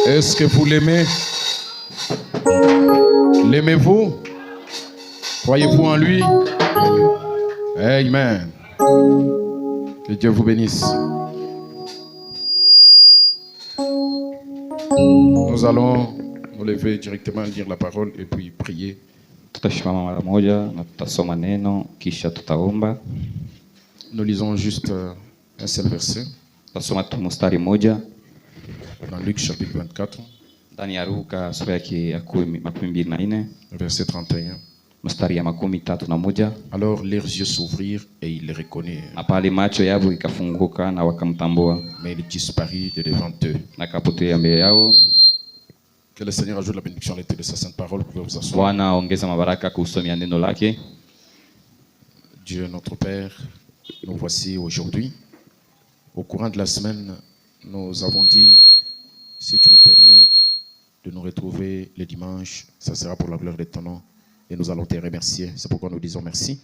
Est-ce que vous l'aimez? L'aimez-vous? Croyez-vous en lui? Amen. Que Dieu vous bénisse. Nous allons nous lever directement, lire la parole et puis prier. Tutasimama mara moja na tutasoma neno kisha tutaomba. Nous lisons juste un seul verset. Tutasoma tu mstari moja dans Luc chapitre 24. Ndani ya Luka sura yake ya 24 verset 31. Mstari ya 31. Alors leurs yeux s'ouvrirent et ils le reconnurent. Na pale macho yao ikafunguka na wakamtambua. Mais il disparut de devant eux. Na kapotea mbele yao. Que le Seigneur ajoute la bénédiction à l'été de sa sainte parole. Vous pouvez vous asseoir. Bwana ongeza mabaraka kusomea neno lake. Dieu notre Père, nous voici aujourd'hui. Au courant de la semaine, nous avons dit, si tu nous permets de nous retrouver le dimanche, ça sera pour la gloire de ton nom. Et nous allons te remercier. C'est pourquoi nous disons merci.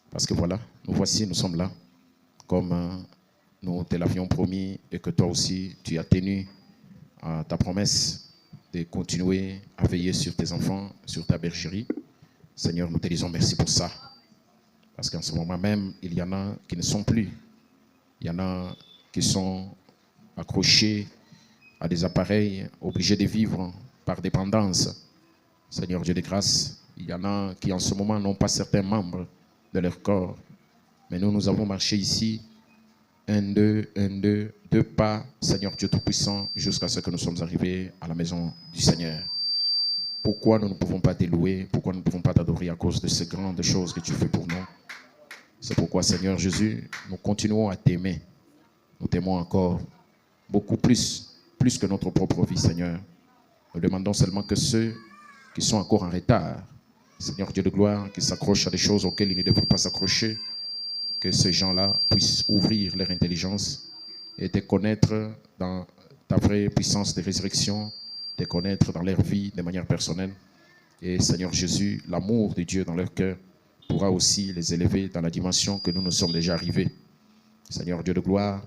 Parce que voilà, nous voici, nous sommes là. Comme nous te l'avions promis et que toi aussi, tu as tenu à ta promesse de continuer à veiller sur tes enfants, sur ta bergerie. Seigneur, nous te disons merci pour ça. Parce qu'en ce moment même, il y en a qui ne sont plus. Il y en a qui sont accrochés à des appareils, obligés de vivre par dépendance. Seigneur Dieu de grâce, il y en a qui en ce moment n'ont pas certains membres de leur corps. Mais nous avons marché ici, 1, 2 pas, Seigneur Dieu Tout-Puissant, jusqu'à ce que nous sommes arrivés à la maison du Seigneur. Pourquoi nous ne pouvons pas te louer? Pourquoi nous ne pouvons pas t'adorer à cause de ces grandes choses que tu fais pour nous? C'est pourquoi, Seigneur Jésus, nous continuons à t'aimer. Nous t'aimons encore beaucoup plus que notre propre vie, Seigneur. Nous demandons seulement que ceux qui sont encore en retard, Seigneur Dieu de gloire, qui s'accrochent à des choses auxquelles ils ne devraient pas s'accrocher, que ces gens-là puissent ouvrir leur intelligence et te connaître dans ta vraie puissance de résurrection, te connaître dans leur vie de manière personnelle. Et Seigneur Jésus, l'amour de Dieu dans leur cœur pourra aussi les élever dans la dimension que nous sommes déjà arrivés. Seigneur Dieu de gloire,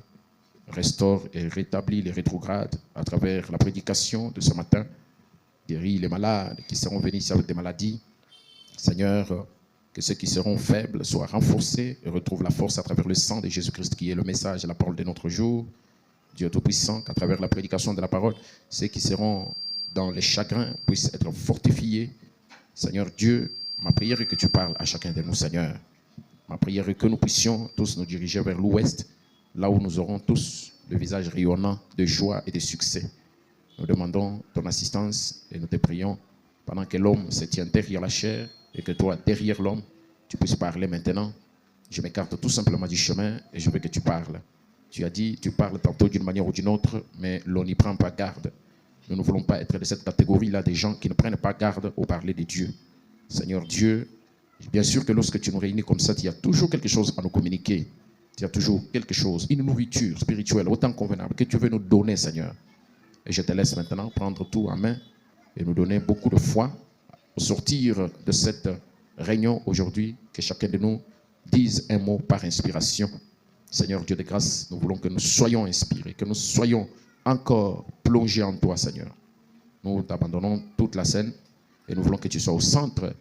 restaure et rétablit les rétrogrades à travers la prédication de ce matin. Guéris les malades qui seront venus ici avec des maladies. Seigneur, que ceux qui seront faibles soient renforcés et retrouvent la force à travers le sang de Jésus-Christ qui est le message et la parole de notre jour. Dieu Tout-Puissant, qu'à travers la prédication de la parole, ceux qui seront dans les chagrins puissent être fortifiés. Seigneur Dieu, ma prière est que tu parles à chacun de nous, Seigneur. Ma prière est que nous puissions tous nous diriger vers l'ouest, là où nous aurons tous le visage rayonnant de joie et de succès. Nous demandons ton assistance et nous te prions pendant que l'homme se tient derrière la chair et que toi, derrière l'homme, tu puisses parler maintenant. Je m'écarte tout simplement du chemin et je veux que tu parles. Tu as dit, tu parles tantôt d'une manière ou d'une autre, mais l'on n'y prend pas garde. Nous ne voulons pas être de cette catégorie-là des gens qui ne prennent pas garde au parler de Dieu. Seigneur Dieu, bien sûr que lorsque tu nous réunis comme ça, il y a toujours quelque chose à nous communiquer. Il y a toujours quelque chose, une nourriture spirituelle autant convenable que tu veux nous donner, Seigneur. Et je te laisse maintenant prendre tout en main et nous donner beaucoup de foi au sortir de cette réunion aujourd'hui, que chacun de nous dise un mot par inspiration. Seigneur Dieu de grâce, nous voulons que nous soyons inspirés, que nous soyons encore plongés en toi, Seigneur. Nous t'abandonnons toute la scène et nous voulons que tu sois au centre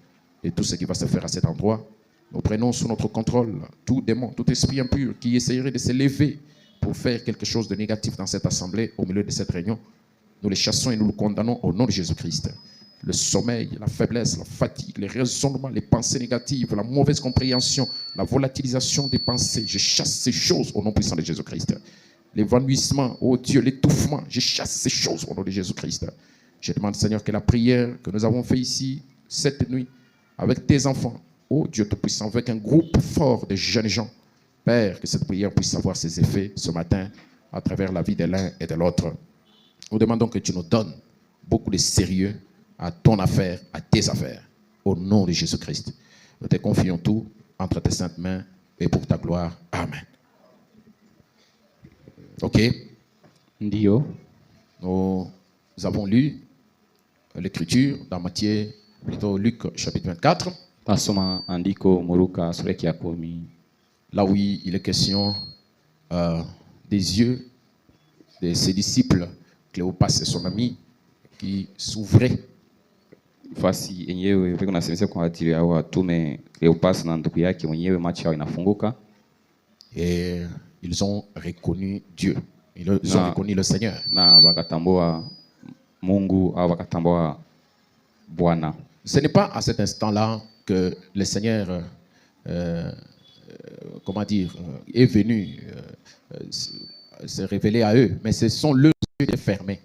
de tout ce qui va se faire à cet endroit. Nous prenons sous notre contrôle tout démon, tout esprit impur qui essayerait de se lever pour faire quelque chose de négatif dans cette assemblée, au milieu de cette réunion. Nous les chassons et nous le condamnons au nom de Jésus-Christ. Le sommeil, la faiblesse, la fatigue, les raisonnements, les pensées négatives, la mauvaise compréhension, la volatilisation des pensées. Je chasse ces choses au nom puissant de Jésus-Christ. L'évanouissement, oh Dieu, l'étouffement, je chasse ces choses au nom de Jésus-Christ. Je demande, Seigneur, que la prière que nous avons faite ici, cette nuit, avec tes enfants, oh Dieu Tout-Puissant, avec un groupe fort de jeunes gens, Père, que cette prière puisse avoir ses effets ce matin à travers la vie de l'un et de l'autre. Nous demandons que tu nous donnes beaucoup de sérieux à ton affaire, à tes affaires, au nom de Jésus-Christ. Nous te confions tout entre tes saintes mains et pour ta gloire. Amen. Ok? Ndio. Nous avons lu l'écriture dans Matthieu, plutôt Luc chapitre 24. Tasoma andiko Luka sura ya 10. Là où il est question des yeux de ses disciples Cléopas et son ami qui s'ouvraient. Fasi yenyewe viko nasemesha kwa ajili ya watume Cleopas na ndugu yake mwenyewe, macho yao inafunguka. Et ils ont reconnu Dieu. Ils ont reconnu le Seigneur. Na wakatambua Mungu au wakatambua Bwana. Ce n'est pas à cet instant-là que le Seigneur est venu se révéler à eux, mais ce sont leurs yeux fermés.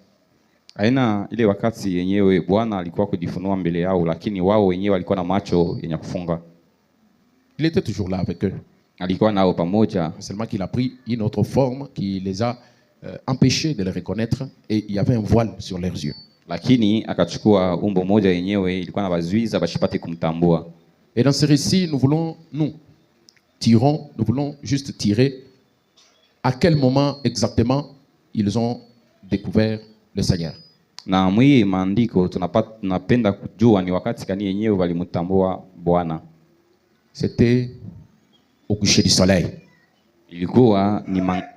Aina ile wakati yenyewe Bwana alikuwa kujifunua mbele yao, lakini wao wenyewe walikuwa na macho yenye kufunga. Il était toujours là avec eux. Alikuwa nao pamoja. Seulement qu'il a pris une autre forme qui les a empêchés de le reconnaître, et il y avait un voile sur leurs yeux. Lakini akachukua umbo moja yenyewe ilikuwa na bazuiza bashipate kumtambua. Et dans ce récit, nous voulons juste tirer à quel moment exactement ils ont découvert le Seigneur. Na mwi maandiko tunapenda kujua ni wakati gani yenyewe walimtambua Bwana. C'était au coucher du soleil. Ilikuwa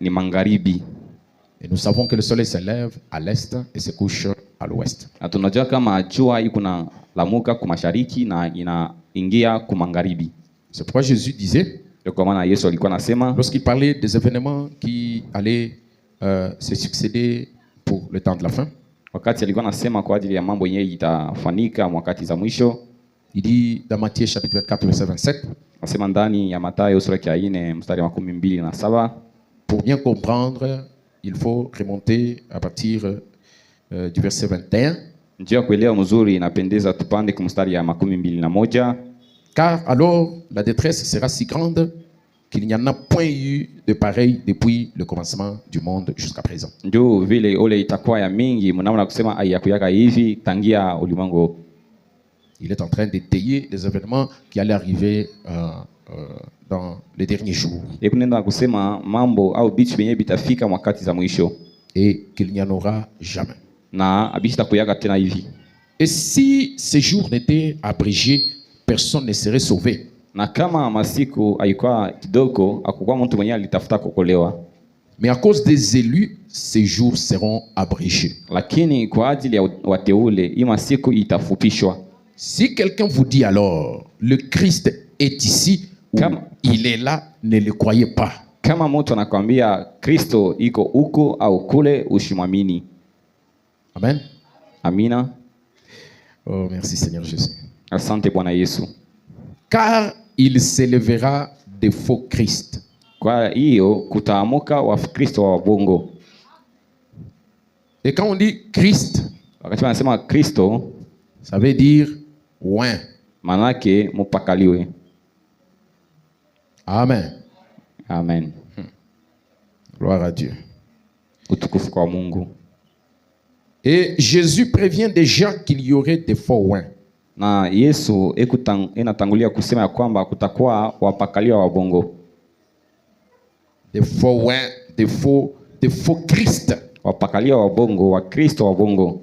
ni magharibi. Et nous savons que le soleil se lève à l'est et se couche à l'ouest. Na tunajua kama jua iko na lamuka ku mashariki na inaingia ku magharibi. C'est pourquoi Jésus disait, lorsqu'il parlait des événements qui allaient se succéder pour le temps de la fin, il dit dans Matthieu chapitre 24 verset 27, pour bien comprendre, il faut remonter à partir du verset 21. Car alors la détresse sera si grande qu'il n'y en a point eu de pareil depuis le commencement du monde jusqu'à présent. Il est en train d'étayer les événements qui allaient arriver dans les derniers jours. Et qu'il n'y en aura jamais. Et si ces jours n'étaient abrégés, personne ne serait sauvé. Mais à cause des élus, ces jours seront abrégés. Si quelqu'un vous dit alors, le Christ est ici, ou il est là, ne le croyez pas. Amen. Amina. Oh, merci Seigneur Jésus. Asante Bwana Yesu. Car il s'élèvera des faux Christ. Kwa hiyo kutaamuka wa Kristo wa bongo. Et quand on dit Christ, wakati wanasema Kristo, ça veut dire oint. Manake mupakaliwe. Amen. Amen. Gloire à Dieu. Utukufu kwa Mungu. Et Jésus prévient déjà qu'il y aurait des faux oints. Na Yesu inatangulia kusema ya kwamba kutakuwa wapakaliwa wa bongo. Des faux oints, des faux Christ. Wapakaliwa wa bongo, wa Kristo wa bongo.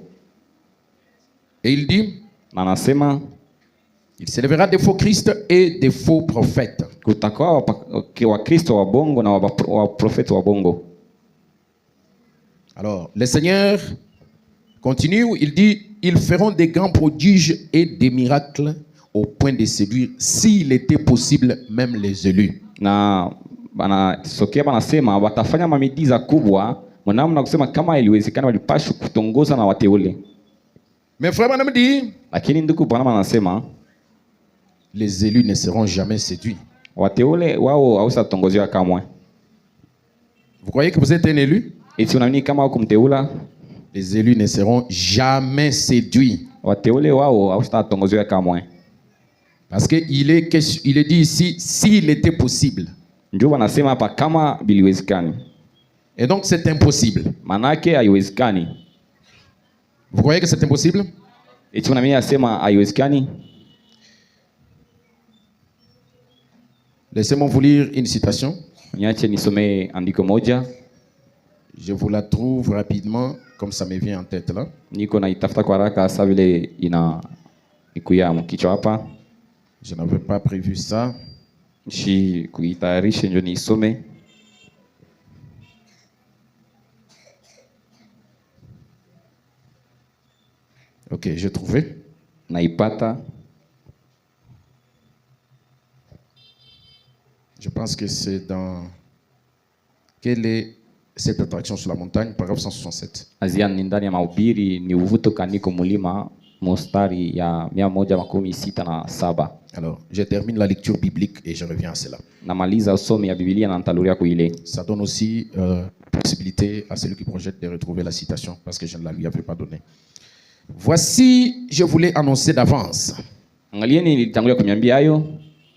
Et il dit, na anasema, il s'élèvera des faux Christ et des faux prophètes. Kutakuwa wa Kristo wa bongo na wa prophète wa bongo. Alors, le Seigneur continue, il dit, ils feront des grands prodiges et des miracles au point de séduire, s'il était possible, même les élus. Na banasokea banasema watafanya mamiujiza kubwa, mwanamna kusema kama iliwezekana walipaswa kutongoza na wateule. Mais frère Branham dit, lakini ndugu Branham anasema, les élus ne seront jamais séduits. Wateule wao hawatatongoziwa kamwe. Vous croyez que vous êtes un élu? Eti unaamini kama uko mteula? Les élus ne seront jamais séduits. Wateule wao hawatatongoziwa kamwe. Parce que il est dit ici, s'il était possible. Ndio wanasema hapa kama biliwezekani. Et donc c'est impossible. Manake haiwezekani. Vous croyez que c'est impossible? Eti unaamini asema haiwezekani? Laissez-moi vous lire une citation. Niache nisome andiko moja. Je vous la trouve rapidement, comme ça me vient en tête là. Niko naitafuta kwa haraka saa vile ikuya mkichwa hapa. Je n'avais pas prévu ça. Shi kuitayarisha ndio nisome. Ok, j'ai trouvé. Naipata. Je pense que c'est dans... Quelle est cette attraction sur la montagne? Paragraphe 167. Azia ni ndani ya mahubiri ni uvuto kaniko mulima mstari ya 167. Alors, je termine la lecture biblique et je reviens à cela. Namaliza usomi ya Biblia na nitarudia kuile. Ça donne aussi possibilité à celui qui projette de retrouver la citation parce que je ne la lui avais pas donnée. Voici, je voulais annoncer d'avance. Angalieni nilitangulia kuniambia hayo.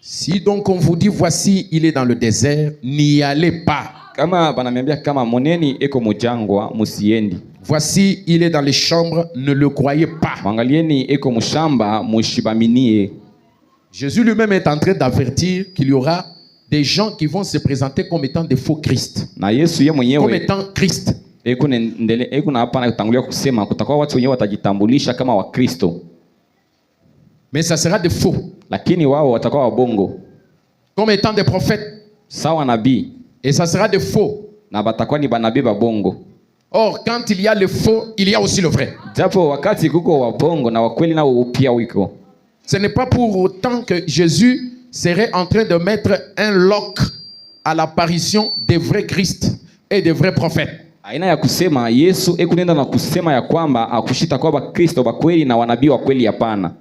Si donc on vous dit voici, il est dans le désert, n'y allez pas. Kama bananiambia kama moneni eko mujangwa musiendi. Voici, il est dans les chambres, ne le croyez pas. Angalieni eko mushamba mushibaminie. Jésus lui-même est en train d'avertir qu'il y aura des gens qui vont se présenter comme étant des faux Christ. Na Yesu yeye mwenyewe comme étant Christ. Eko na hapa kutangulia kusema kutakuwa watu wenyewe watajitambulisha kama wa Kristo. Mais ça sera des faux. Lakini wao watakuwa wabongo. Comme étant des prophètes. Sawa nabii. Et ça sera des faux. Na batakuwa ni banabii babongo. Or, quand il y a le faux, il y a aussi le vrai. Japo wakati kuko wabongo na wakweli na upia wiko. Ce n'est pas pour autant que Jésus serait en train de mettre un lock à l'apparition des vrais Christ et des vrais prophètes. Aina ya kusema Yesu ekunenda na kusema ya kwamba akushita kwa Bakristo bakweli na wanabii wa kweli hapana.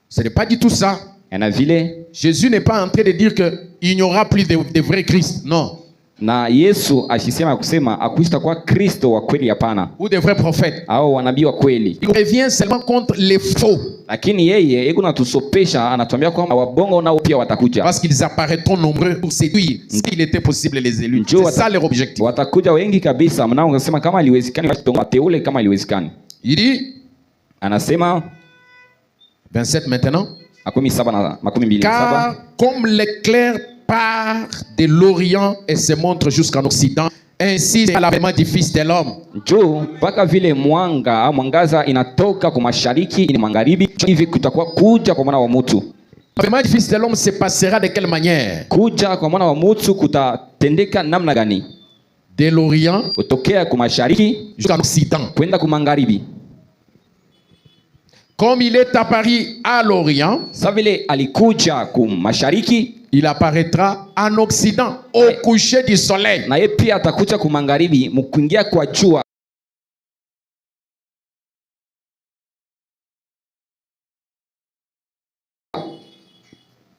Ce n'est pas du tout ça. Na vile Jésus n'est pas en train de dire que il n'y aura plus de vrais Christ. Non. Na Yesu ashisema kusema akushita kwa Kristo wa kweli hapana. Ou des vrais prophètes. Au wanabii wa kweli. Il revient seulement contre les faux. Lakini yeye eko natusopesha anatuambia kwamba wabongo nao pia watakuja. Parce qu'ils apparaîtront nombreux pour séduire s'il était possible les élus. C'est ça leur objectif. Watakuja wengi kabisa mnao unasema kama aliwezekani wateule kama aliwezekani. Il dit anasema 27 maintenant. Car comme l'éclair part de l'Orient et se montre jusqu'en Occident, ainsi c'est l'avènement du Fils de l'homme. Juu mpaka vile mwangaza inatoka kwa mashariki ni magharibi, hivi kutakuwa kuja kwa mwana wa mtu. L'avènement du Fils de l'homme se passera de quelle manière? Kuja kwa mwana wa mtu kutatendeka namna gani? De l'Orient kutokea kwa mashariki jusqu'en Occident, kwenda kwa magharibi. Comme il est apparu à l'Orient, sa vile alikuja kwa mashariki, il apparaîtra en Occident au coucher du soleil. Na yeye pia atakuja kwa magharibi mkuingia kwa jua.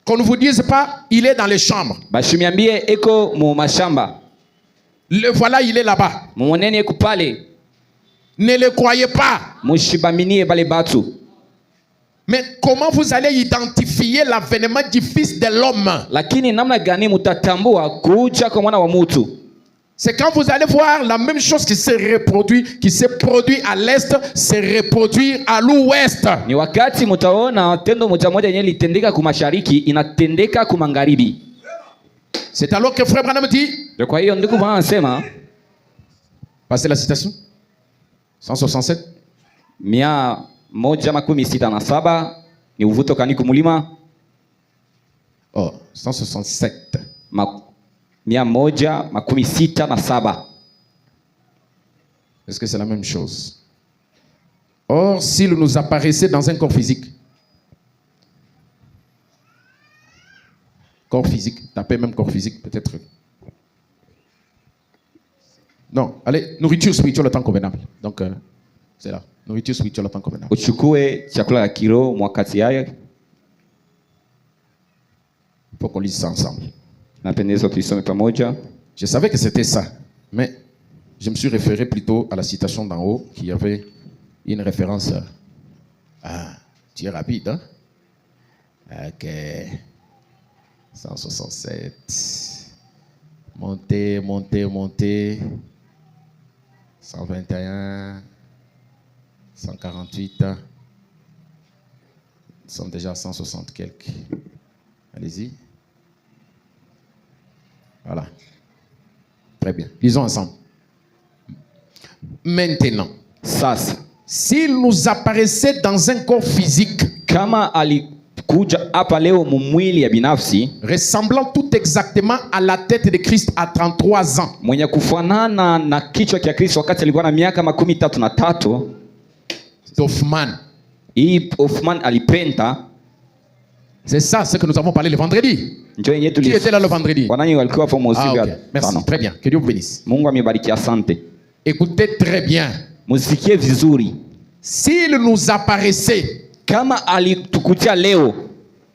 Qu'on ne vous dise pas, il est dans les chambres. Bashimiambie eko mu mashamba. Le voilà, il est là-bas. Muoneni eko pale. Ne le croyez pas. Mushibaminie bale batu. Mais comment vous allez identifier l'avènement du Fils de l'homme? Lakini namna gani mutatambua kuja kwa mwana wa mtu? C'est quand vous allez voir la même chose qui se produit à l'est, se reproduire à l'ouest. Ni wakati mutaona tendo moja moja yenye litendeka kwa mashariki inatendeka kwa magharibi. C'est alors que frère Branham dit. Kwa hiyo ndugu Branham anasema, passez la citation. 167. 167 ni uvuto kaniko mulima. Oh, 167. 167. Est-ce que c'est la même chose? Or, s'il nous apparaissait dans un corps physique, tapez même corps physique, peut-être. Non, allez, nourriture spirituelle au temps convenable. Donc, c'est là. Nourriture spirituelle au temps convenable. Uchukue chakula ya kiro mwakati haya. Il faut qu'on lise ça ensemble. Je savais que c'était ça, mais je me suis référé plutôt à la citation d'en haut qui avait une référence. Ah, tu es rapide, hein? Ok. 167. Montez. 121. 148. Nous sommes déjà à 160 quelques. Allez-y. Voilà. Très bien. Lisons ensemble. Maintenant, s'il nous apparaissait dans un corps physique, kama alikuja hapa leo mumwili ya binafsi, ressemblant tout exactement à la tête de Christ à 33 ans, mwenye kufanana na kichwa cha Kristo wakati alikuwa na miaka 33. d'Hoffmann. Hii Hoffmann alipenta. C'est ça ce que nous avons parlé le vendredi. Qui était là le vendredi? Okay. Merci, très bien. Que Dieu vous bénisse. Mungu amebariki, asante. Écoutez très bien. Musikie vizuri. S'il nous apparaissait kama alitukutia leo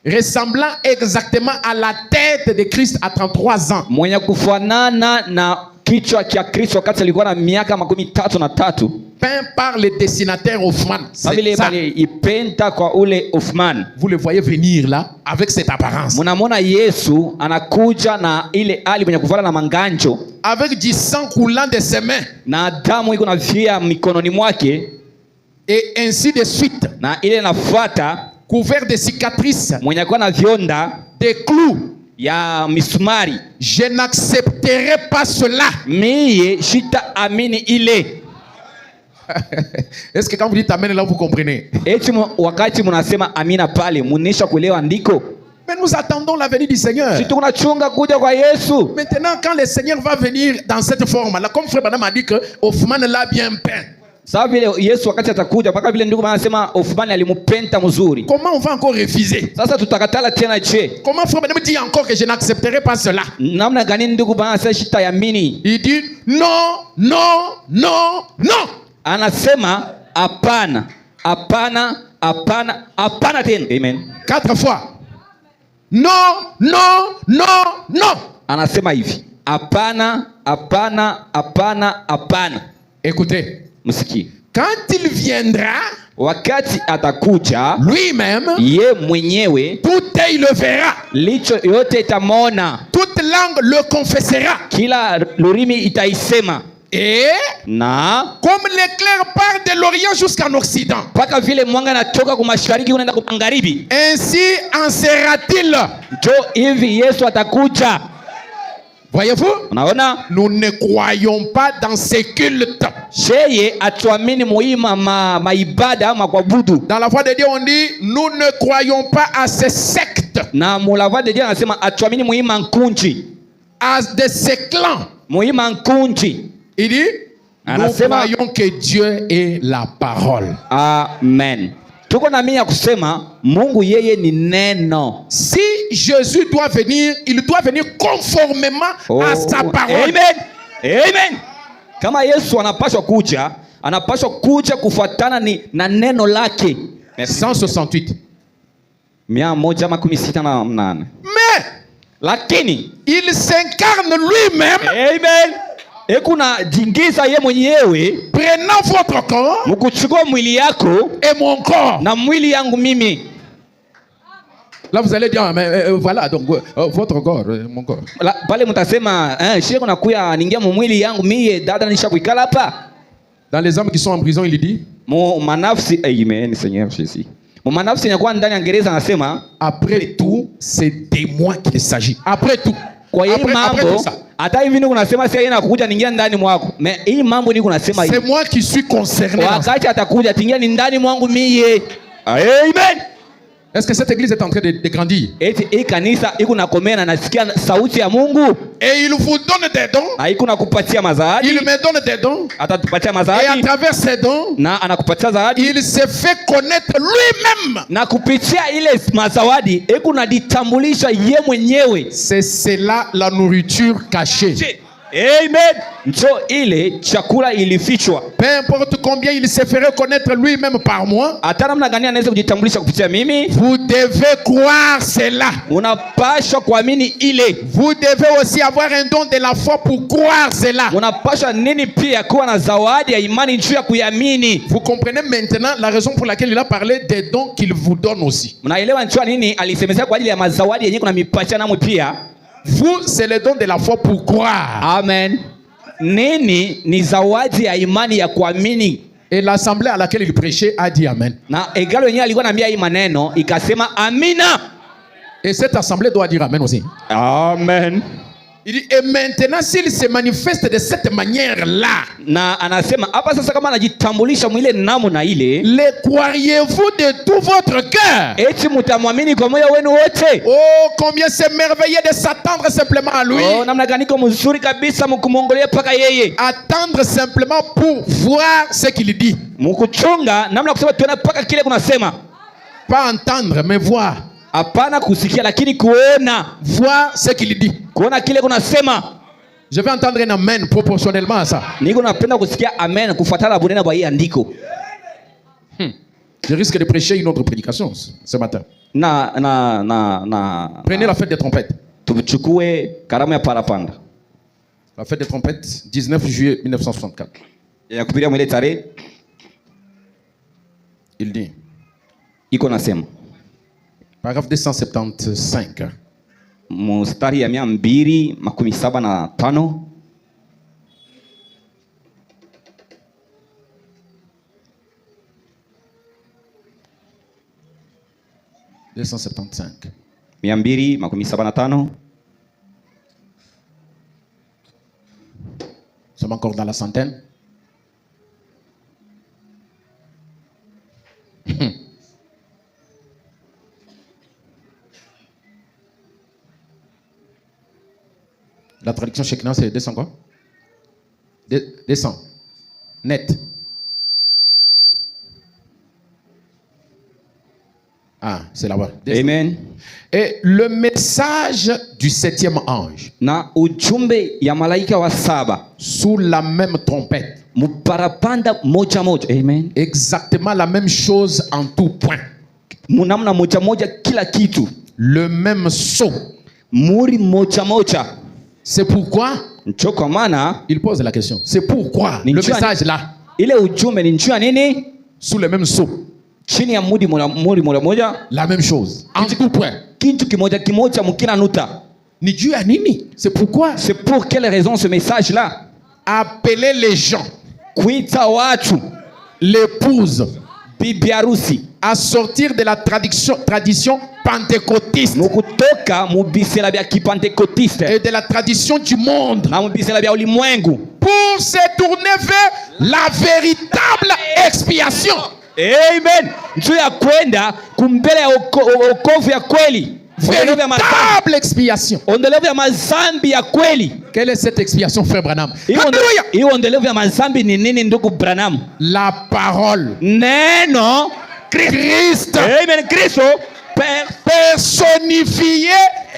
ressemblant exactement à la tête de Christ à 33 ans, mwenye kufanana na kichwa cha Kristo wakati alikuwa na miaka 33, peint par le dessinateur Hoffmann. C'est ça. Ipenta kwa ule Hoffmann. Vous le voyez venir là avec cette apparence. Mnamwona Yesu anakuja na ile hali mwenye kuvala na manganjo, avec du sang coulant de ses mains, na damu iko na via mikononi mwake, et ainsi de suite, na ile nafuata couvert de cicatrices, mwenye kuwa na vionda de clous ya misumari. Je n'accepterai pas cela. Miye shita amini ile. Est-ce que quand vous dites amen là vous comprenez? Eti wakati mnasema amina pale munisha kuelewa andiko. Mais nous attendons la venue du Seigneur. Si tunachunga kuja kwa Yesu. Maintenant quand le Seigneur va venir dans cette forme là, comme frère Branham a dit que Hoffmann l'a bien peint. Sawa vile Yesu wakati atakuja mpaka vile ndugu anasema Hoffmann alimupenta mzuri. Comment on va encore refuser? Sasa tutakatala tena je? Comment frère Branham dit encore que je n'accepterai pas cela? Namna gani ndugu bana sasa shitayamini? Il dit non, non, non, non. Anasema hapana, hapana, hapana, hapana tena. Amen. 4 fois. Non, non, non, non. Anasema hivi. Hapana, hapana, hapana, hapana. Écoutez. Msikie. Quand il viendra, wakati atakuja lui-même, ye mwenyewe, tout œil le verra, licho yote itamona, toute langue le confessera, kila lurimi itaisema, et na comme l'éclair part de l'Orient jusqu'en Occident, paka vile mwanga natoka kwa mashariki unaenda kwa magharibi, ainsi en sera-t-il. Jo hivi Yesu atakuja. Voyez-vous? Unaona? Nous ne croyons pas dans ces cultes. Sheye atuamini muima maibada ama kuabudu. Dans la voix de Dieu on dit nous ne croyons pas à ces sectes. Na la voix de Dieu anasema atuamini muima nkunji. À de ces clans. Muima nkunji. Il dit nous croyons que Dieu est la parole. Amen. Tuko na mimi ya kusema Mungu yeye ni neno. Si Jésus doit venir, il doit venir conformément à sa parole. Amen. Amen. Kama Yesu anapaswa kuja kufuatana ni na neno lake. 168. 168. Mais lakini il s'incarne lui-même. Amen. Ekuna jingiza ye mwenyewe, prenant votre corps, mkuchukua mwili yako et mon corps, na mwili yangu mimi. Là vous allez dire mais voilà donc votre corps, mon corps. Pale mtasema sheko nakuya ningia mwili yangu mie dada nishakuikala hapa. Dans les hommes qui sont en prison il dit manafsi. Amen Seigneur Jésus. Manafsi inakuwa ndani ya gereza anasema après tout c'est de moi qu'il s'agit. Après tout. Kwa hii mambo hata hivi ndio unasema sasa yeye anakuja ningia ndani mwako. Hii mambo ndio unasema hivi. C'est moi qui suis concerné. Wakati atakuja tingia ni ndani mwangu mie. Amen. Est-ce que cette église est en train de grandir? Eti kanisa iko na komena nasikia sauti ya Mungu. Et il vous donne des dons. Haiko nakupatia mazawadi. Il me donne des dons. Atatupatia mazawadi. Et à travers ces dons, na anakupatia zawadi. Il se fait connaître lui-même. Na kupitia ile mazawadi, iko najitambulisha ye mwenyewe. C'est cela la nourriture cachée. Amen. Njo ile chakula ilifichwa. Peu importe combien il se ferait connaître lui-même par moi. Hata namna gani anaweza kujitambulisha kupitia mimi. Vous devez croire cela. Unapaswa kuamini ile. Vous devez aussi avoir un don de la foi pour croire cela. Unapaswa nini pia kuwa na zawadi ya imani juu ya kuamini. Vous comprenez maintenant la raison pour laquelle il a parlé des dons qu'il vous donne aussi. Mnaelewa njoo nini alisemezea kwa ajili ya mazawadi yenyewe kuna mipacha namu pia. Vous, c'est le don de la foi pour croire. Amen. Nini ni zawadi ya imani ya kuamini. Et l'assemblée à laquelle il prêchait a dit amen. Na egalo yenyewe alikuwa anambia hii maneno ikasema amina. Et cette assemblée doit dire amen aussi. Amen. Il dit, et maintenant, s'il se manifeste de cette manière-là, Na anasema hapa sasa, kama anajitambulisha mwile namna ile, le croiriez-vous de tout votre cœur? eti mtamwamini kwa moyo wenu wote? Oh, combien c'est merveilleux de s'attendre simplement à lui. Oh, namna gani iko mzuri kabisa mkumwongelea paka yeye. Attendre simplement pour voir ce qu'il dit. Mkuchunga namna kusema tuona paka kile kunasema. Pas entendre, mais voir. Hapana kusikia, lakini kuona. Voir ce qu'il dit. Kuona kile kunasema. Je vais entendre un amen proportionnellement à ça. Niko napenda kusikia amen kufuatana bunena bwa hii andiko. Je risque de prêcher une autre prédication ce matin. Prenez la fête des trompettes. Tuchukue karamu ya parapanda. La fête des trompettes, 19 juillet 1964. Ya kupiria mwele tarehe. Il dit. Iko nasema. Paragraphe 275. Mstari ya 275. Nous 275. sommes encore dans la centaine. La traduction Shekinah, c'est 200 quoi? 200. Net. Ah, c'est là-bas. Amen. Et le message du 7e ange. Na ujumbe ya malaika wa 7. Sous la même trompette. Muparapanda moja moja. Amen. Exactement la même chose en tout point. Munamna moja moja kila kitu. Le même sceau. Muri moja moja. C'est pourquoi Nchoko mana il pose la question. C'est pourquoi le message là. Ile ujumbe ni njua nini? Sous le même sceau. Chini ya muri moja. La même chose. En tout point. Kintu kimoja kimoja mukina nuta. Ni Dieu à nini? C'est pourquoi. C'est pour quelle raison ce message là? Appeler les gens. Kuita watu. L'épouse. Bibi harusi. À sortir de la tradition pentecôtiste. Mukutoka mubisela bya kipentecôtiste. Et de la tradition du monde. Na mubisela bya ulimwengu. Pour se tourner vers la véritable expiation. Amen. Njoo ya kwenda kumbele ya wokovu ya kweli. Véritable expiation. Ondolevu ya mazambi ya kweli. Quelle est cette expiation, frère Branham? Hiyo ondolevu ya mazambi ni nini, ndugu Branham? La parole. Neno Christ. Amen. Kristo personnifié.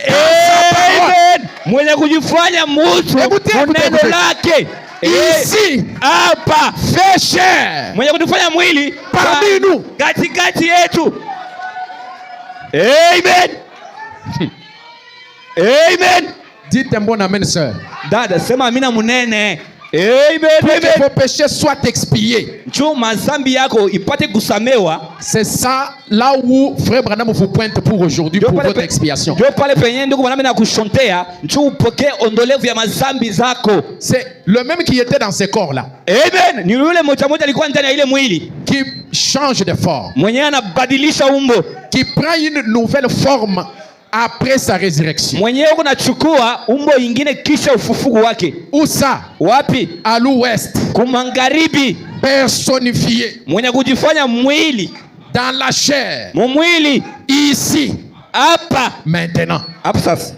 Amen. Mwenye kujifanya mtu neno lake. Ici, hapa fait chair, mwenye kutufanya mwili parmi nous, katikati yetu. Amen. Amen. Dites un bon amen, sœur. Dada, sema amina munene. Amen. Pour que vos péchés soient expiés. Njoo mazambi yako ipate kusamewa. C'est ça là où frère Branham vous pointe pour aujourd'hui pour votre expiation. Njoo pale penye ndugu Branham na kushontea, njoo upokee ondolevu ya mazambi zako. C'est le même qui était dans ce corps là. Amen. Ni yule moja moja alikuwa ndani ya ile mwili. Qui change de forme. Mwenye anabadilisha umbo. Qui prend une nouvelle forme après sa résurrection. Mwenye uko nachukua umbo ingine kisha ufufuko wake. Où ça? Wapi? À l'ouest. Kumangaribi. Personnifié. Mwenye kujifanya mwili. Dans la chair. Mwili. Ici. Hapa. Maintenant. Hapa sasa.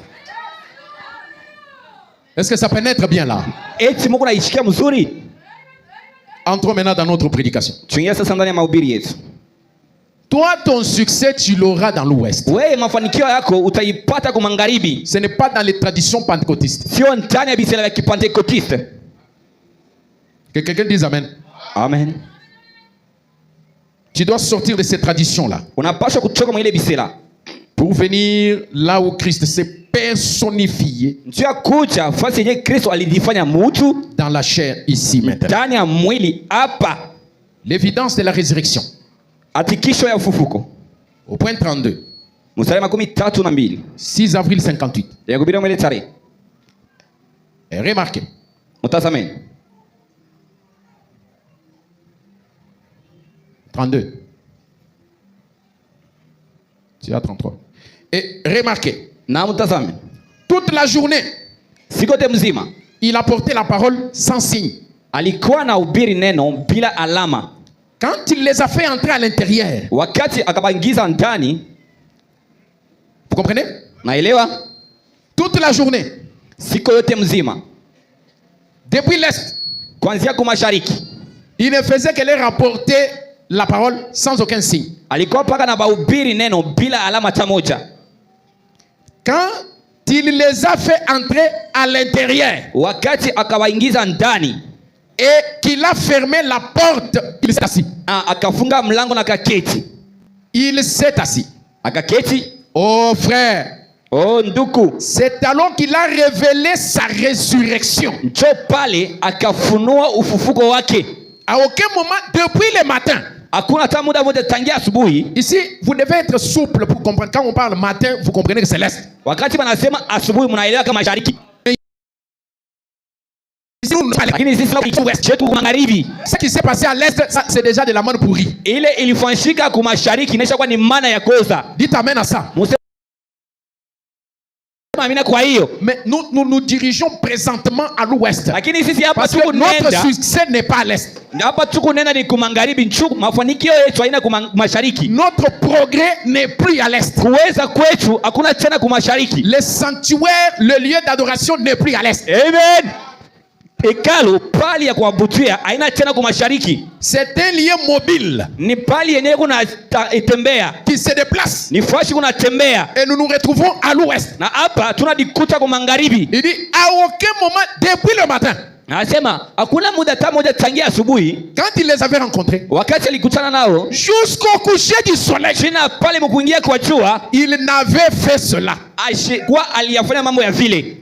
Est-ce que ça pénètre bien là? Eti Mungu naishikia mzuri. Entrons maintenant dans notre prédication. Tuingia sasa ndani ya mahubiri yetu. Toi, ton succès, tu l'auras dans l'ouest. Wewe mafanikio yako utaipata kwa magharibi. Ce n'est pas dans les traditions pentecôtistes. Sio ndani ya bisela ya kipentecôtiste. Que quelqu'un dise amen. Amen. Tu dois sortir de ces traditions-là. Unapaswa kutoka mwa ile bisela. Pour venir là où Christ s'est personnifié. Njia kuja fasi yenye Kristo alijifanya mtu dans la chair ici maintenant. Ndani ya mwili hapa. L'évidence de la résurrection. Atikisho ya ufufuko. Au point 32. Mstari 32. 6 avril 58. Yakubira mwele tarehe. Et remarquez. Mutazameni. 32. Tu as 33. Et remarquez. Na mutazameni. Toute la journée. siku yote mzima il apportait la parole sans signe. Alikuwa anahubiri neno bila alama. Quand il les a fait entrer à l'intérieur, wakati akabaingiza ndani, vous comprenez? Naelewa? Toute la journée, siku yote mzima, depuis l'est, kuanzia kwa mashariki, il ne faisait que leur rapporter la parole sans aucun signe. Alikuwa paka na bahubiri neno bila alama hata moja. Quand il les a fait entrer à l'intérieur, wakati akawaingiza ndani, et qu'il a fermé la porte, il s'est assis. Akafunga mlango na kaketi. Il s'est assis. Akaketi. Oh frère. Oh nduku. C'est alors qu'il a révélé sa résurrection. Njo pale akafunua ufufuko wake. À aucun moment depuis le matin. Hakuna hata muda wote tangia asubuhi. Ici, vous devez être souple pour comprendre. Quand on parle matin, vous comprenez que c'est l'est. Wakati banasema asubuhi mnaelewa kama mashariki. Ce qui s'est passé à l'est, c'est déjà de la manne pourrie. Ile ilifanyika kwa mashariki inaisha kwa ni mana ya kosa. Dites amen à ça. Mais nous dirigeons présentement à l'ouest. Parce que notre succès n'est pas à l'est. Notre progrès n'est plus à l'est. Le sanctuaire, le lieu d'adoration n'est plus à l'est. Amen. Hekalu pali ya kuabudia haina tena kwa mashariki. C'est un lieu mobile. Ni pali yenyewe kuna tembea. Qui se déplace. Ni fashi kuna tembea. Et nous nous retrouvons à l'ouest. Na hapa tunadikuta kwa magharibi. Il dit à aucun moment depuis le matin. Anasema hakuna muda hata moja tangia asubuhi. Quand il les avait rencontrés, wakati alikutana nao, jusqu'au coucher du soleil, china pale mkuingia kwa jua, il n'avait fait cela. Kwa aliyafanya mambo ya vile.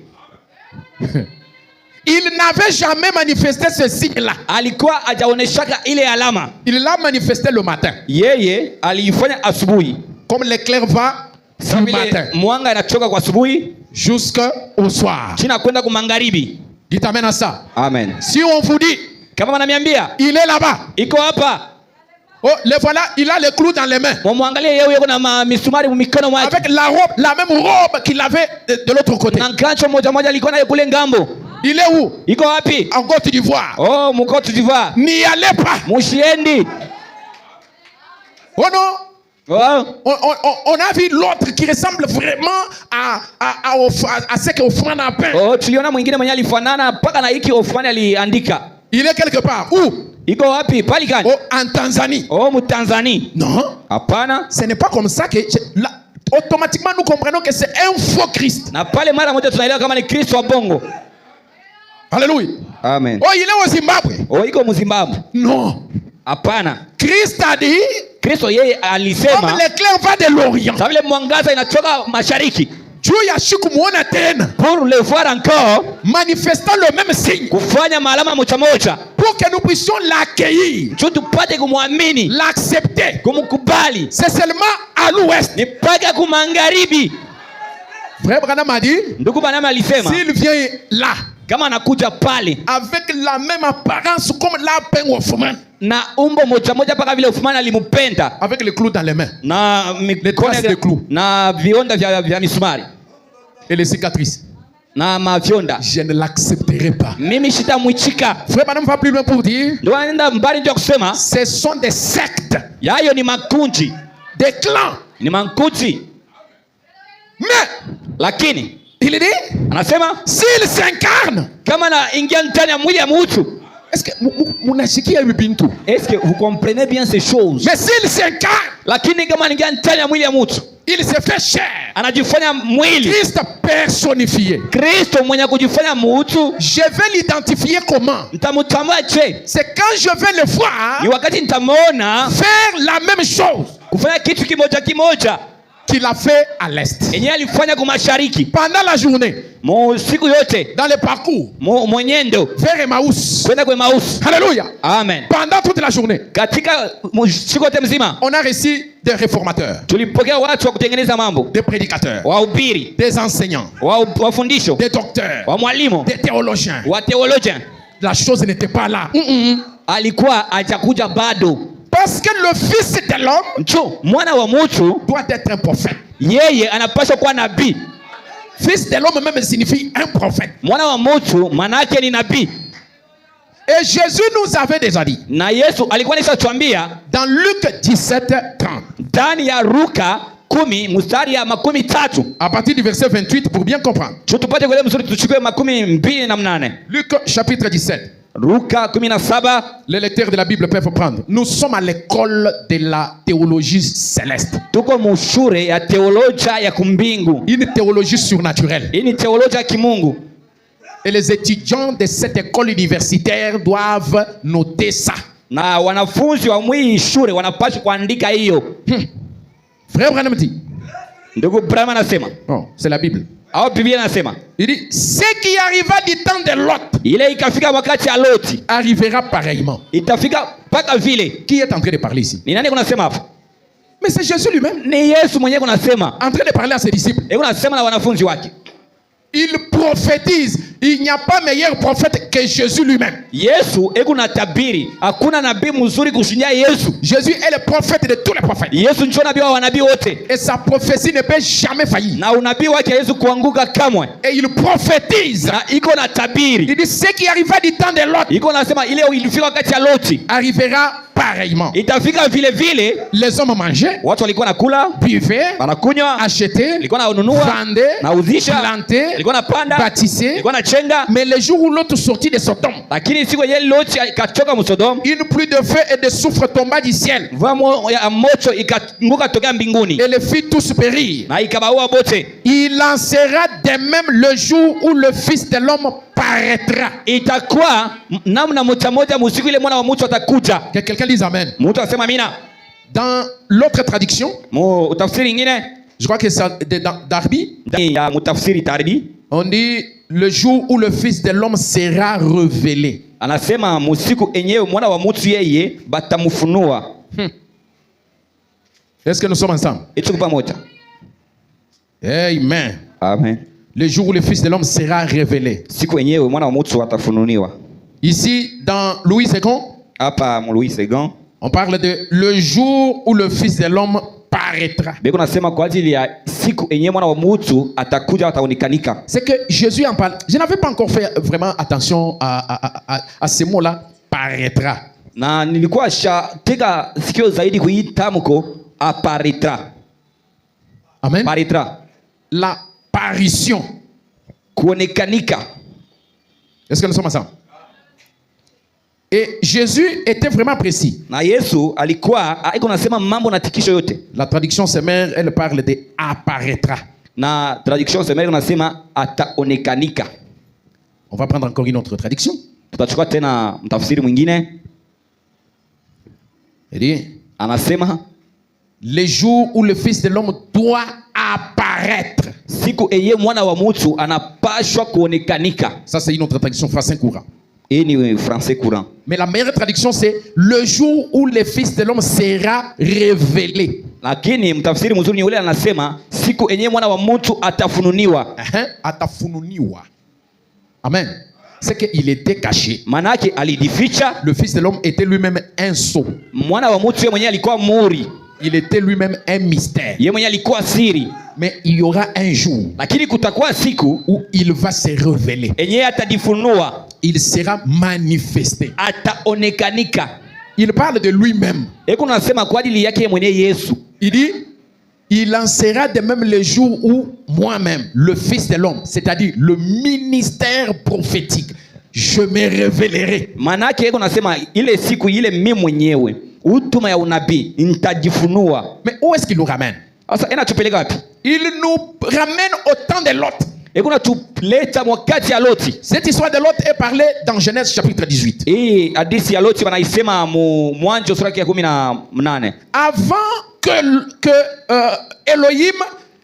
Il n'avait jamais manifesté ce signe-là. Alikuwa hajaoneshaka ile alama. Il l'a manifesté le matin. Yeye alifanya asubuhi. Comme l'éclair va du matin. Mwanga inachoka kwa asubuhi jusqu'au soir. China kwenda kwa magharibi. Dites amen à ça. Amen. Si on vous dit, kama wananiambia, il est là-bas. Iko hapa. Oh, le voilà, il a les clous dans les mains. Mwangalie yeye yuko na misumari mikono mwake. Avec la robe, la même robe qu'il avait de l'autre côté. Na kancho moja moja alikuwa nayo kule ngambo. Il est où? Iko wapi? En Côte d'Ivoire. Oh, mu Côte d'Ivoire. N'y allez pas. Mushiendi. Oh non. Oh. On a vu l'autre qui ressemble vraiment à ce que Oufran a peint. Oh, tuliona mwingine mwenye alifanana paka na hiki Oufran aliandika. Il est quelque part. Où? Iko wapi? Pali gani? Oh, en Tanzanie. Oh, mu Tanzanie. Non. Hapana. Ce n'est pas comme ça que automatiquement nous comprenons que c'est un faux Christ. Na pale mara moja tunaelewa kama ni Kristo wa bongo. Alléluia. Amen. Oh, il est au Zimbabwe. Oh, iko mu Zimbabwe. Non. Hapana. Christ a dit, Kristo yeye alisema, comme l'éclair va de l'Orient. Sababu ile mwangaza inatoka mashariki. Juu ya siku muona tena. Pour le voir encore, manifestant le même signe. Kufanya maalama moja moja. Pour que nous puissions l'accueillir. Juu tupate kumwamini. L'accepter. Kumkubali. C'est seulement à l'ouest. Ni paka ku magharibi. Frère Branham a dit, ndugu Branham alisema, s'il vient là, kama anakuja pale avec la même apparence comme l'a peint Hoffman, na umbo moja moja paka vile Hoffman alimpenda, avec les clous dans les mains, na les traces de clous, na vionda vya misumari et les cicatrices, na mavionda, je ne l'accepterai pas. mimi sitamwichika. Frère Branham va plus loin pour dire, ndio anaenda mbali ndio kusema, ce sont des sectes, yayo ni makundi, des clans, ni makundi. mais lakini il dit, anasema s'il s'incarne, kama na ingia ndani ya mwili ya mtu. Est-ce que munashikia hivi bintu? Est-ce que vous comprenez bien ces choses? Mais s'il s'incarne, lakini kama ingia ndani ya mwili ya mtu, il se fait chair, anajifanya mwili. Christ personnifié. Kristo mwenye kujifanya mtu. Je vais l'identifier comment? Nitamtambua je? C'est quand je vais le voir, ni wakati nitamwona faire la même chose, kufanya kitu kimoja kimoja qu'il a fait à l'est. Yenye alifanya kwa mashariki. Pendant la journée, siku yote, dans le parcours, mwenyendo vers Emmaüs, kwenda kwa Emmaüs. Alléluia. Amen. Pendant toute la journée, katika siku yote mzima, on a reçu des réformateurs, tulipokea watu wa kutengeneza mambo, des prédicateurs, wahubiri, des enseignants, wafundisho, des docteurs, wa mwalimu, des théologiens. wa theologian. La chose n'était pas là. Alikuwa hajakuja bado. Parce que le fils de l'homme mwana wa mtu doit être un prophète. Yeye anapaswa kuwa nabii. Fils de l'homme même signifie un prophète. Mwana wa mtu maana yake ni nabii. Et Jésus nous avait déjà dit. Na Yesu alikuwa anatuambia dans Luc 17:30. Ndani ya Luka 10 mstari ya 13. À partir du verset 28 pour bien comprendre. Tupate kule mstari tuchukue 28. Luc chapitre 17. Luka 17. Les lecteurs de la Bible peuvent prendre. Nous sommes à l'école de la théologie céleste. Tuko mushure ya teolojia ya kumbingu. Une théologie surnaturelle. Hii ni teolojia ya kimungu. Et les étudiants de cette école universitaire doivent noter ça. Na wanafunzi wa mwii shule wanapaswa kuandika hiyo. Frère Branham dit. Ndugu Branham anasema. Oh, c'est la Bible. Au Biblia anasema. Il dit ce qui arriva du temps de Lot. Ile ikafika wakati ya Loti. Arrivera pareillement. Itafika paka vile. Qui est en train de parler ici? Ni nani kunasema hapa? Mais c'est Jésus lui-même. Ni Yesu mwenyewe kunasema. En train de parler à ses disciples. Et kunasema na wanafunzi wake. Il prophétise. Il n'y a pas meilleur prophète que Jésus lui-même. Yesu ekuna tabiri. Hakuna nabii mzuri kushindia Yesu. Jésus est le prophète de tous les prophètes. Yesu ndio nabii wa wanabii wote. Et sa prophétie ne peut jamais faillir. Na unabii wake Yesu kuanguka kamwe. Et il prophétise. Na iko na tabiri. Il dit ce qui arriva du temps de Lot. Iko nasema ile ilifika wakati ya Loti. Arrivera pareillement. Itafika vile vile. Les hommes mangeaient. Watu walikuwa nakula, buvaient, wanakunywa, achetaient, walikuwa nanunua, vendaient, nauzisha, plantaient, walikuwa napanda, bâtissaient. walikuwa nachenga. Mais le jour où l'autre sortit de Sodome, lakini siku yenyewe Loti ikatoka msodom, une pluie de feu et de soufre tomba du ciel. Mvua ya moto ikaanguka tokea mbinguni. Et les filles tous périrent. Na ikabaua bote. Il en sera de même le jour où le Fils de l'homme paraîtra. Itakuwa namna moja moja musiku ile mwana wa mtu atakuja. Que quelqu'un dise amen. Mtu asema amina. Dans l'autre traduction, utafsiri ingine, je crois que c'est dans Darby, ya mutafsiri Darby, on dit le jour où le Fils de l'homme sera révélé. Anasema musiku enyewe mwana wa mtu yeye batamufunua. Est-ce que nous sommes ensemble? Tuko pamoja. Amen. Amen. Le jour où le Fils de l'homme sera révélé. Siku enyewe mwana wa mtu atafunuliwa. Ici dans Louis II, hapa Louis II, on parle de le jour où le Fils de l'homme paraîtra. Beko nasema kwa ajili ya siku enyewe mwana wa mtu atakuja ataonekanika. C'est que Jésus en parle. Je n'avais pas encore fait vraiment attention à ces mots-là, paraîtra. Na nilikuwa tega sikio zaidi kuitamko apparaîtra. Amen. Paraîtra. La apparition. Kuonekanika. Est-ce que nous sommes ensemble? Et Jésus était vraiment précis. Na Yesu alikuwa aiko nasema mambo na tikisho yote. La traduction Semeur, elle parle de apparaîtra. Na traduction Semeur nasema ataonekanika. On va prendre encore une autre traduction. Tutachukua tena mtafsiri mwingine. Il dit, anasema les jours où le Fils de l'homme doit apparaître. Siku eye mwana wa mtu anapashwa kuonekanika. Ça c'est une autre traduction français courant. Et ni français courant. Mais la meilleure traduction c'est le jour où le Fils de l'homme sera révélé. Lakini mtafsiri mzuri ni yule anasema siku enye mwana wa mtu atafununiwa. Atafununiwa. Amen. C'est qu'il était caché. Manake alidificha. Le Fils de l'homme était lui-même un sceau. Mwana wa mtu yeye mwenyewe alikuwa muri. Il était lui-même un mystère. Yeye mwenyewe alikuwa siri. Mais il y aura un jour lakini kutakuwa siku où il va se révéler. Enye atajifunua. Il sera manifesté. Ataonekanika. Il parle de lui-même. Eko nasema kwa ajili yake mwenyewe Yesu. Il dit il en sera de même le jour où moi-même, le Fils de l'homme, c'est-à-dire le ministère prophétique, je me révélerai. Manake eko nasema ile siku ile mimi mwenyewe utuma ya unabii nitajifunua. Mais où est-ce qu'il nous ramène? Asa inatupeleka wapi? Il nous ramène au temps de Lot. Ekuna tuleta wakati ya Loti. Cette histoire de Lot est parlée dans Genèse chapitre 18. Hadithi ya Loti wanaisema Mwanzo sura ya 18. Avant que Elohim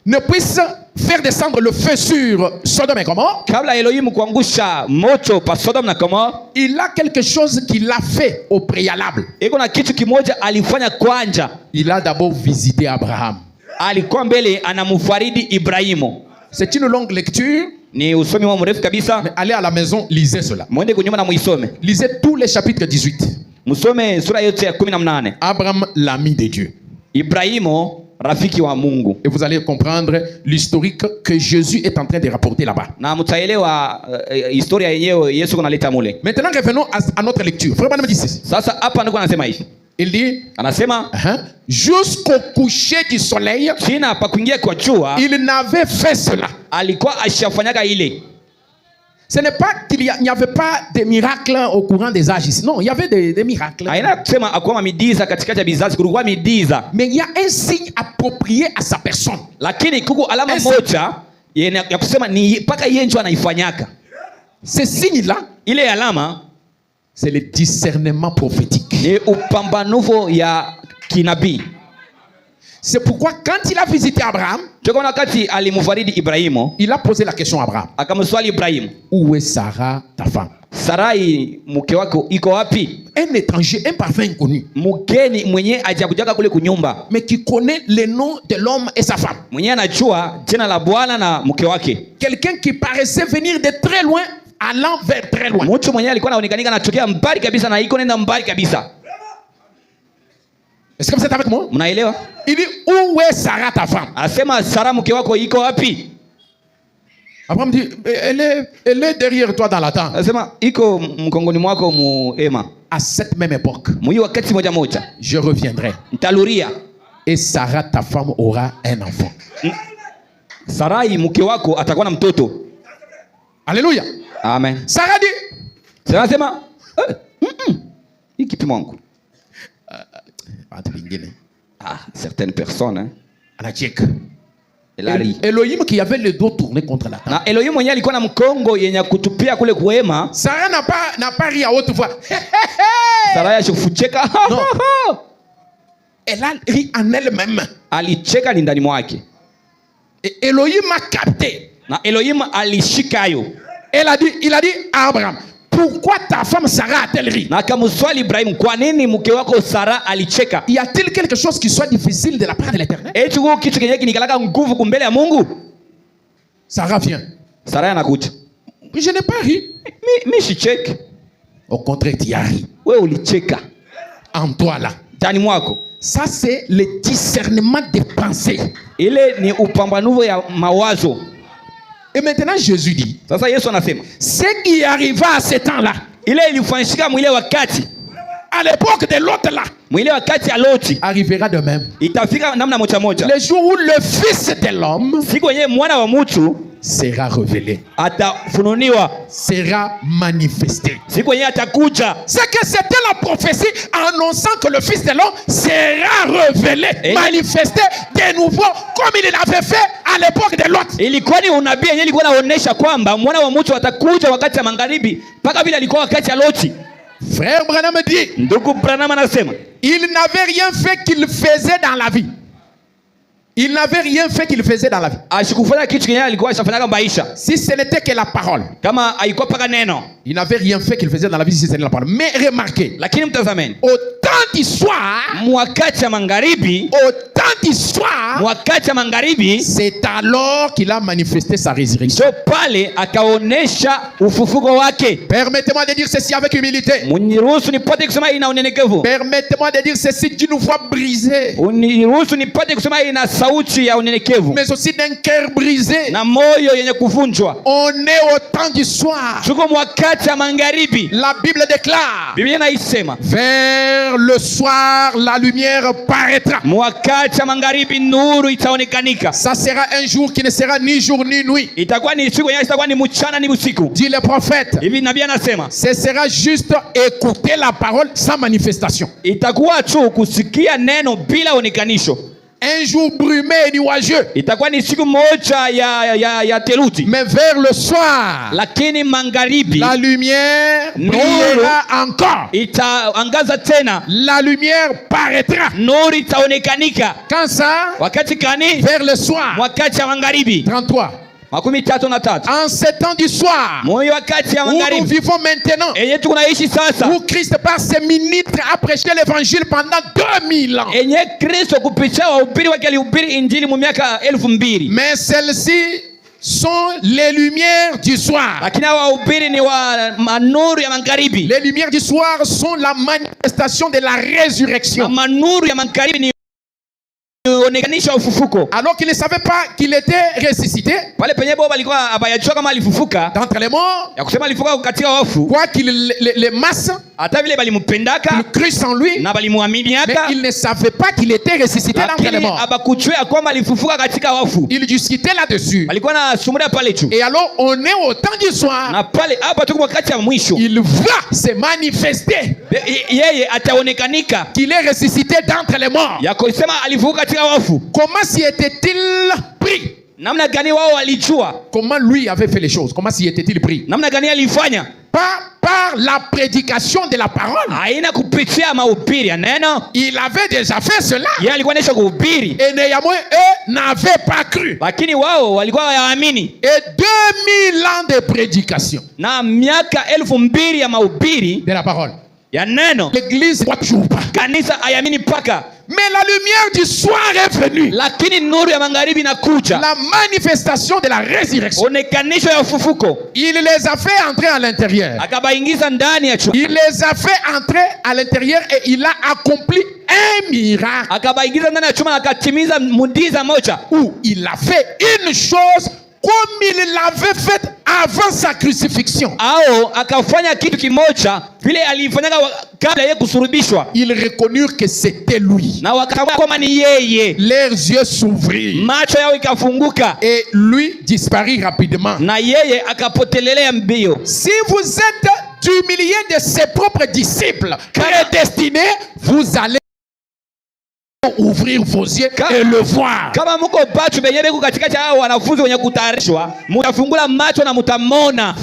ne puisse faire descendre le feu sur Sodome et Gomorrhe, kabla Elohim kuangusha moto pa Sodome na Gomorrhe, il a quelque chose qu'il a fait au préalable. Ekuna kitu kimoja alifanya kwanja. Il a d'abord visité Abraham. Alikuwa mbele anamfaridi Ibrahimu. C'est une longue lecture. Ni usomi wa mrefu kabisa. Mais allez à la maison, lisez cela. Mwende kunyuma na muisome. Lisez tous les chapitres 18. Musome sura yote ya 18. Abraham, l'ami de Dieu. Ibrahimu rafiki wa Mungu. Et vous allez comprendre l'historique que Jésus est en train de rapporter là-bas. Na mtaelewa historia yenyewe Yesu kunaleta mule. Maintenant revenons à notre lecture. Frère Branham dit ceci. Sasa hapa ndiko anasema hivi. Il dit, Anasema jusqu'au coucher du soleil, china pa kuingia kwa jua, il n'avait fait cela. Alikuwa ashafanyaga ile. Ce n'est pas qu'il n'y avait pas de miracles au courant des âges ici. Non, il y avait des miracles. Haina kusema akuwa midiza katikati ya bizazi, kulikuwa midiza. Mais il y a un signe approprié à sa personne. Lakini kuko alama moja ya kusema ni paka yeye ndio anaifanyaka. Ce signe-là, ile alama, c'est le discernement prophétique. Ni upambanuvo ya kinabii. C'est pourquoi quand il a visité Abraham, il a posé la question à Abraham. Où est Sarah, ta femme? Sarai mke wako iko wapi? Un étranger, un parfum inconnu. Mgeni mwenye hajakujaga kule kunyumba. Mais qui connaît le nom de l'homme et sa femme. Mwenye anajua jina la bwana na mke wake. Quelqu'un qui paraissait venir de très loin, allant vers très loin. Mtu mwenye alikuwa anaonekana anatokea mbali kabisa na iko nenda mbali kabisa. Est-ce que vous êtes avec moi? Mnaelewa? Il dit, où est Sarah ta femme? Asema Sarah mke wako iko wapi? Abraham dit, elle est derrière toi dans la tente. Asema iko mkongoni mwako muema. À cette même époque, muyi wakati moja moja, je reviendrai. Ntaluria. Et Sarah ta femme aura un enfant. Sarai mke wako atakuwa na mtoto. Alléluia. Amen. Sarah dit, Sarah sema, hiki kipi mwangu? Certaines personnes, Elohim qui avait le dos tourné contre la table. Na Elohim mwenyewe alikuwa na mkongo yenye kutupia kule kuema. Sarah n'a pas ri à haute voix. Sarah yashufucheka. Elle a ri en elle-même. Alicheka ni ndani mwake. Et Elohim a capté. Na Elohim alishika hayo. Il a dit à Abraham, pourquoi ta femme Sarah a-t-elle ri? Na akamswali Ibrahim, kwa nini mke wako Sarah alicheka? Y a-t-il quelque chose qui soit difficile de la part de l'Éternel? Eti huo kitu kenye kinikalaka nguvu kumbele ya Mungu? Sarah vient. Sarah anakuja. Je n'ai pas ri. Mi sicheke. Au contraire, tu as ri. Wewe ulicheka. En toi là. Ndani mwako. Ça c'est le discernement des pensées. Ile ni upambanuvo ya mawazo. Et maintenant Jésus dit, sasa Yesu anasema, ce qui arriva à ce temps-là, ile ilifanyika mwile wakati, à l'époque de l'autre là, mwile wakati ya Loti, arrivera de même. Itafika namna moja moja. Le jour où le fils de l'homme, siku yenyewe mwana wa mtu sera révélé, atafununiwa, sera manifesté. Siku yenyewe atakuja. C'est que c'était la prophétie annonçant que le fils de l'homme sera révélé, manifesté de nouveau comme il l'avait fait à l'époque de Lot. Ilikuwa ni unabii yenyewe ilikuwa inaonyesha kwamba mwana wa mtu atakuja wakati wa magharibi mpaka vile alikuwa wakati ya Loti. Frère Branham dit, ndugu Branham anasema, il n'avait rien fait qu'il faisait dans la vie. Il n'avait rien fait qu'il faisait dans la vie. Ashikufanya kitu kenye alikuwa ashafanya maisha. Si ce n'était que la parole. Kama haikuwa paka neno. Il n'avait rien fait qu'il faisait dans la vie si ce n'était la parole. Mais remarquez. Lakini mtazameni. Au temps du soir. Mwakati ya magharibi. Au temps du soir. Mwakati ya magharibi. C'est alors qu'il a manifesté sa résurrection. So pale akaonesha ufufuko wake. Permettez-moi de dire ceci avec humilité. Muniruhusu nipate kusema ina unyenyekevu. Permettez-moi de dire ceci d'une voix brisée. Uniruhusu nipate kusema ina sauti ya unyenyekevu. Mais aussi d'un cœur brisé. Na moyo yenye kuvunjwa. On est au temps du soir. Tuko mwakati ya magharibi. La Bible déclare. Biblia inaisema. Vers le soir la lumière paraîtra. Mwakati ya magharibi nuru itaonekanika. Ça sera un jour qui ne sera ni jour ni nuit. Itakuwa ni siku yenyewe, itakuwa ni mchana ni usiku. Dit le prophète. Hivi nabii anasema. Ce sera juste écouter la parole sans manifestation. Itakuwa tu kusikia neno bila onekanisho. Un jour brumé et nuageux. Itakuwa ni siku moja ya teluti. Mais vers le soir, lakini magharibi, la lumière brillera encore. Itaangaza tena. La lumière paraîtra. Nuru itaonekanika. Quand ça? Wakati gani? Vers le soir. Wakati ya magharibi. 33. En ces temps du soir, où nous vivons maintenant, où Christ par ses ministres a prêché l'évangile pendant 2000 ans. Mais celles-ci sont les lumières du soir. Les lumières du soir sont la manifestation de la résurrection. alors qu'il ne savait pas qu'il était ressuscité d'entre les morts, quoi qu'il les masses ils crissent en lui, mais il ne savait pas qu'il était ressuscité d'entre les morts. Il discutait là-dessus. Et alors on est au temps du soir, il va se manifester qu'il est ressuscité d'entre les morts. Comment s'y était-il pris? Comment lui avait fait les choses? Comment s'y était-il pris? Pas par la prédication de la parole. Il avait déjà fait cela. Et néanmoins, eux n'avaient pas cru. Et 2000 ans de prédication de la parole. L'église ne toujours pas. Mais la lumière du soir est venue. La manifestation de la résurrection. Il les a fait entrer à l'intérieur. Il les a fait entrer à l'intérieur et il a accompli un miracle. Où il a fait une chose comme il l'avait fait avant sa crucifixion. Ils reconnurent que c'était lui. Leurs yeux s'ouvrirent et lui disparut rapidement. Si vous êtes du millier de ses propres disciples prédestinés, vous allez ouvrir vos yeux et le voir.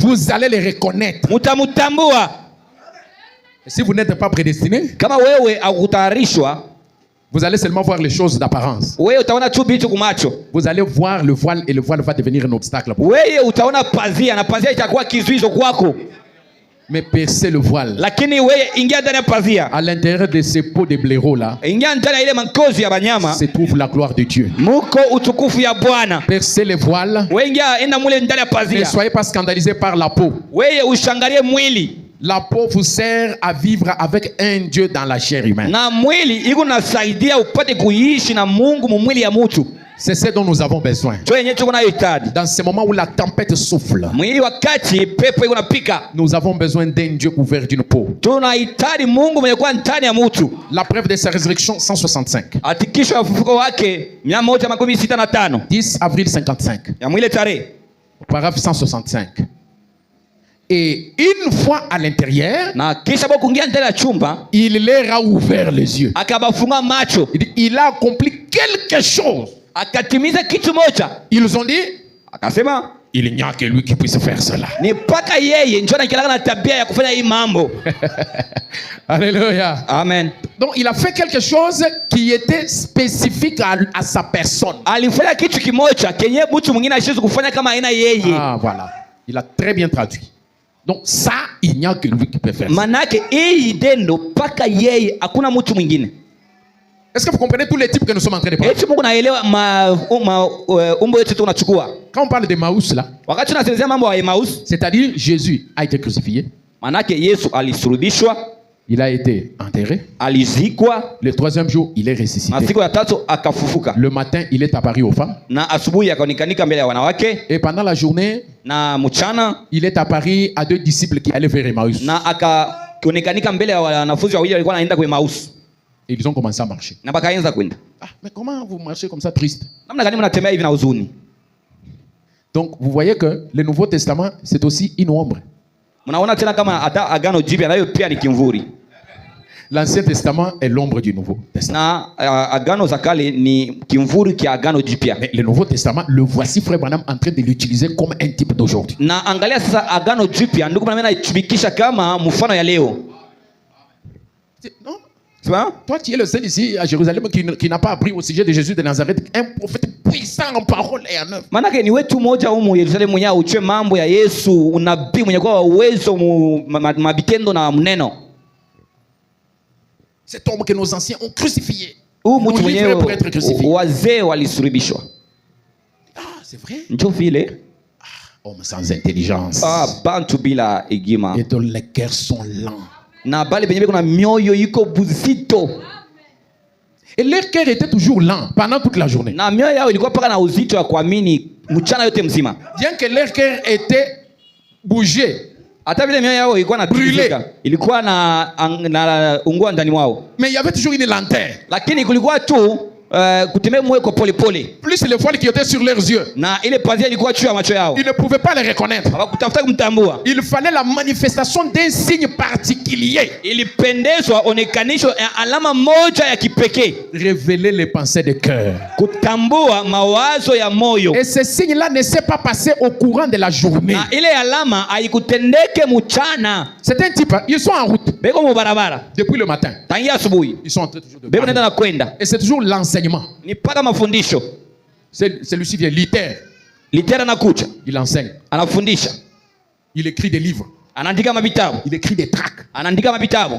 Vous allez les reconnaître. Et si vous n'êtes pas prédestiné, vous allez seulement voir les choses d'apparence. Vous allez voir le voile et le voile va devenir un obstacle pour vous. Mais percez le voile. À l'intérieur de ces pots de blaireau là se trouve la gloire de Dieu. Percez le voile. Ne soyez pas scandalisés par la peau. La peau vous sert à vivre avec un Dieu dans la chair humaine. C'est ce dont nous avons besoin. Dans ce moment où la tempête souffle, nous avons besoin d'un Dieu couvert d'une peau. La preuve de sa résurrection, 165. 10 avril 55. Paragraphe 165. Et une fois à l'intérieur, il leur a ouvert les yeux. Il a accompli quelque chose. Ils ont dit, il n'y a que lui qui puisse faire cela. Alléluia. Amen. Donc il a fait quelque chose qui était spécifique à sa personne. Ah voilà. Il a très bien traduit. Donc ça, il n'y a que lui qui peut faire ça. Est-ce que vous comprenez tous les types que nous sommes en train de parler? Quand on parle de Emmaüs là, c'est-à-dire Jésus a été crucifié. Il a été enterré. Le troisième jour, il est ressuscité. Le matin, il est apparu aux femmes. Et pendant la journée, il est apparu à 2 disciples qui allaient vers Emmaüs. Et ils ont commencé à marcher. Ah, mais comment vous marchez comme ça triste? Donc vous voyez que le Nouveau Testament, c'est aussi une ombre. L'Ancien Testament est l'ombre du Nouveau Testament. Mais le Nouveau Testament, le voici Frère Branham en train de l'utiliser comme un type d'aujourd'hui. Non? Toi, tu es le seul ici à Jérusalem qui n'a pas appris au sujet de Jésus de Nazareth, un prophète puissant en parole et en œuvre. Cet homme que nos anciens ont crucifié. Pour être crucifié. Ah, c'est vrai. Homme sans intelligence. Et dont les cœurs sont lents. Et leur cœur était toujours lent pendant toute la journée. Na mioyo yao ilikuwa paka na uzito wa kuamini mchana yote mzima. Bien que leur cœur était bougé, hata vile mioyo yao ilikuwa inatikisika, ilikuwa na ungua ndani mwao, mais il y avait toujours une lanterne. Lakini kulikuwa tu kutembea mweko pole pole. Plus les voiles qui étaient sur leurs yeux, na ile pazia ilikuwa juu ya macho yao, ils ne pouvaient pas les reconnaître. Hawakutafuta kumtambua. Il fallait la manifestation d'un signe particulier, ilipendezwa onekanisho alama moja ya kipekee, révéler les pensées de cœur, kutambua mawazo ya moyo. Et ce signe là ne s'est pas passé au courant de la journée. Na ile alama haikutendeke mchana. C'est un type, ils sont en route, beko mu barabara depuis le matin, tangia asubuhi, ils sont en train toujours de beko parler. nenda na kwenda, Et c'est toujours l'enseignement. ni paka mafundisho. Celui-ci vient, Litera anakuja, il enseigne, anafundisha, il écrit des livres, anaandika mavitabu, il écrit des tracts, anaandika mavitabu,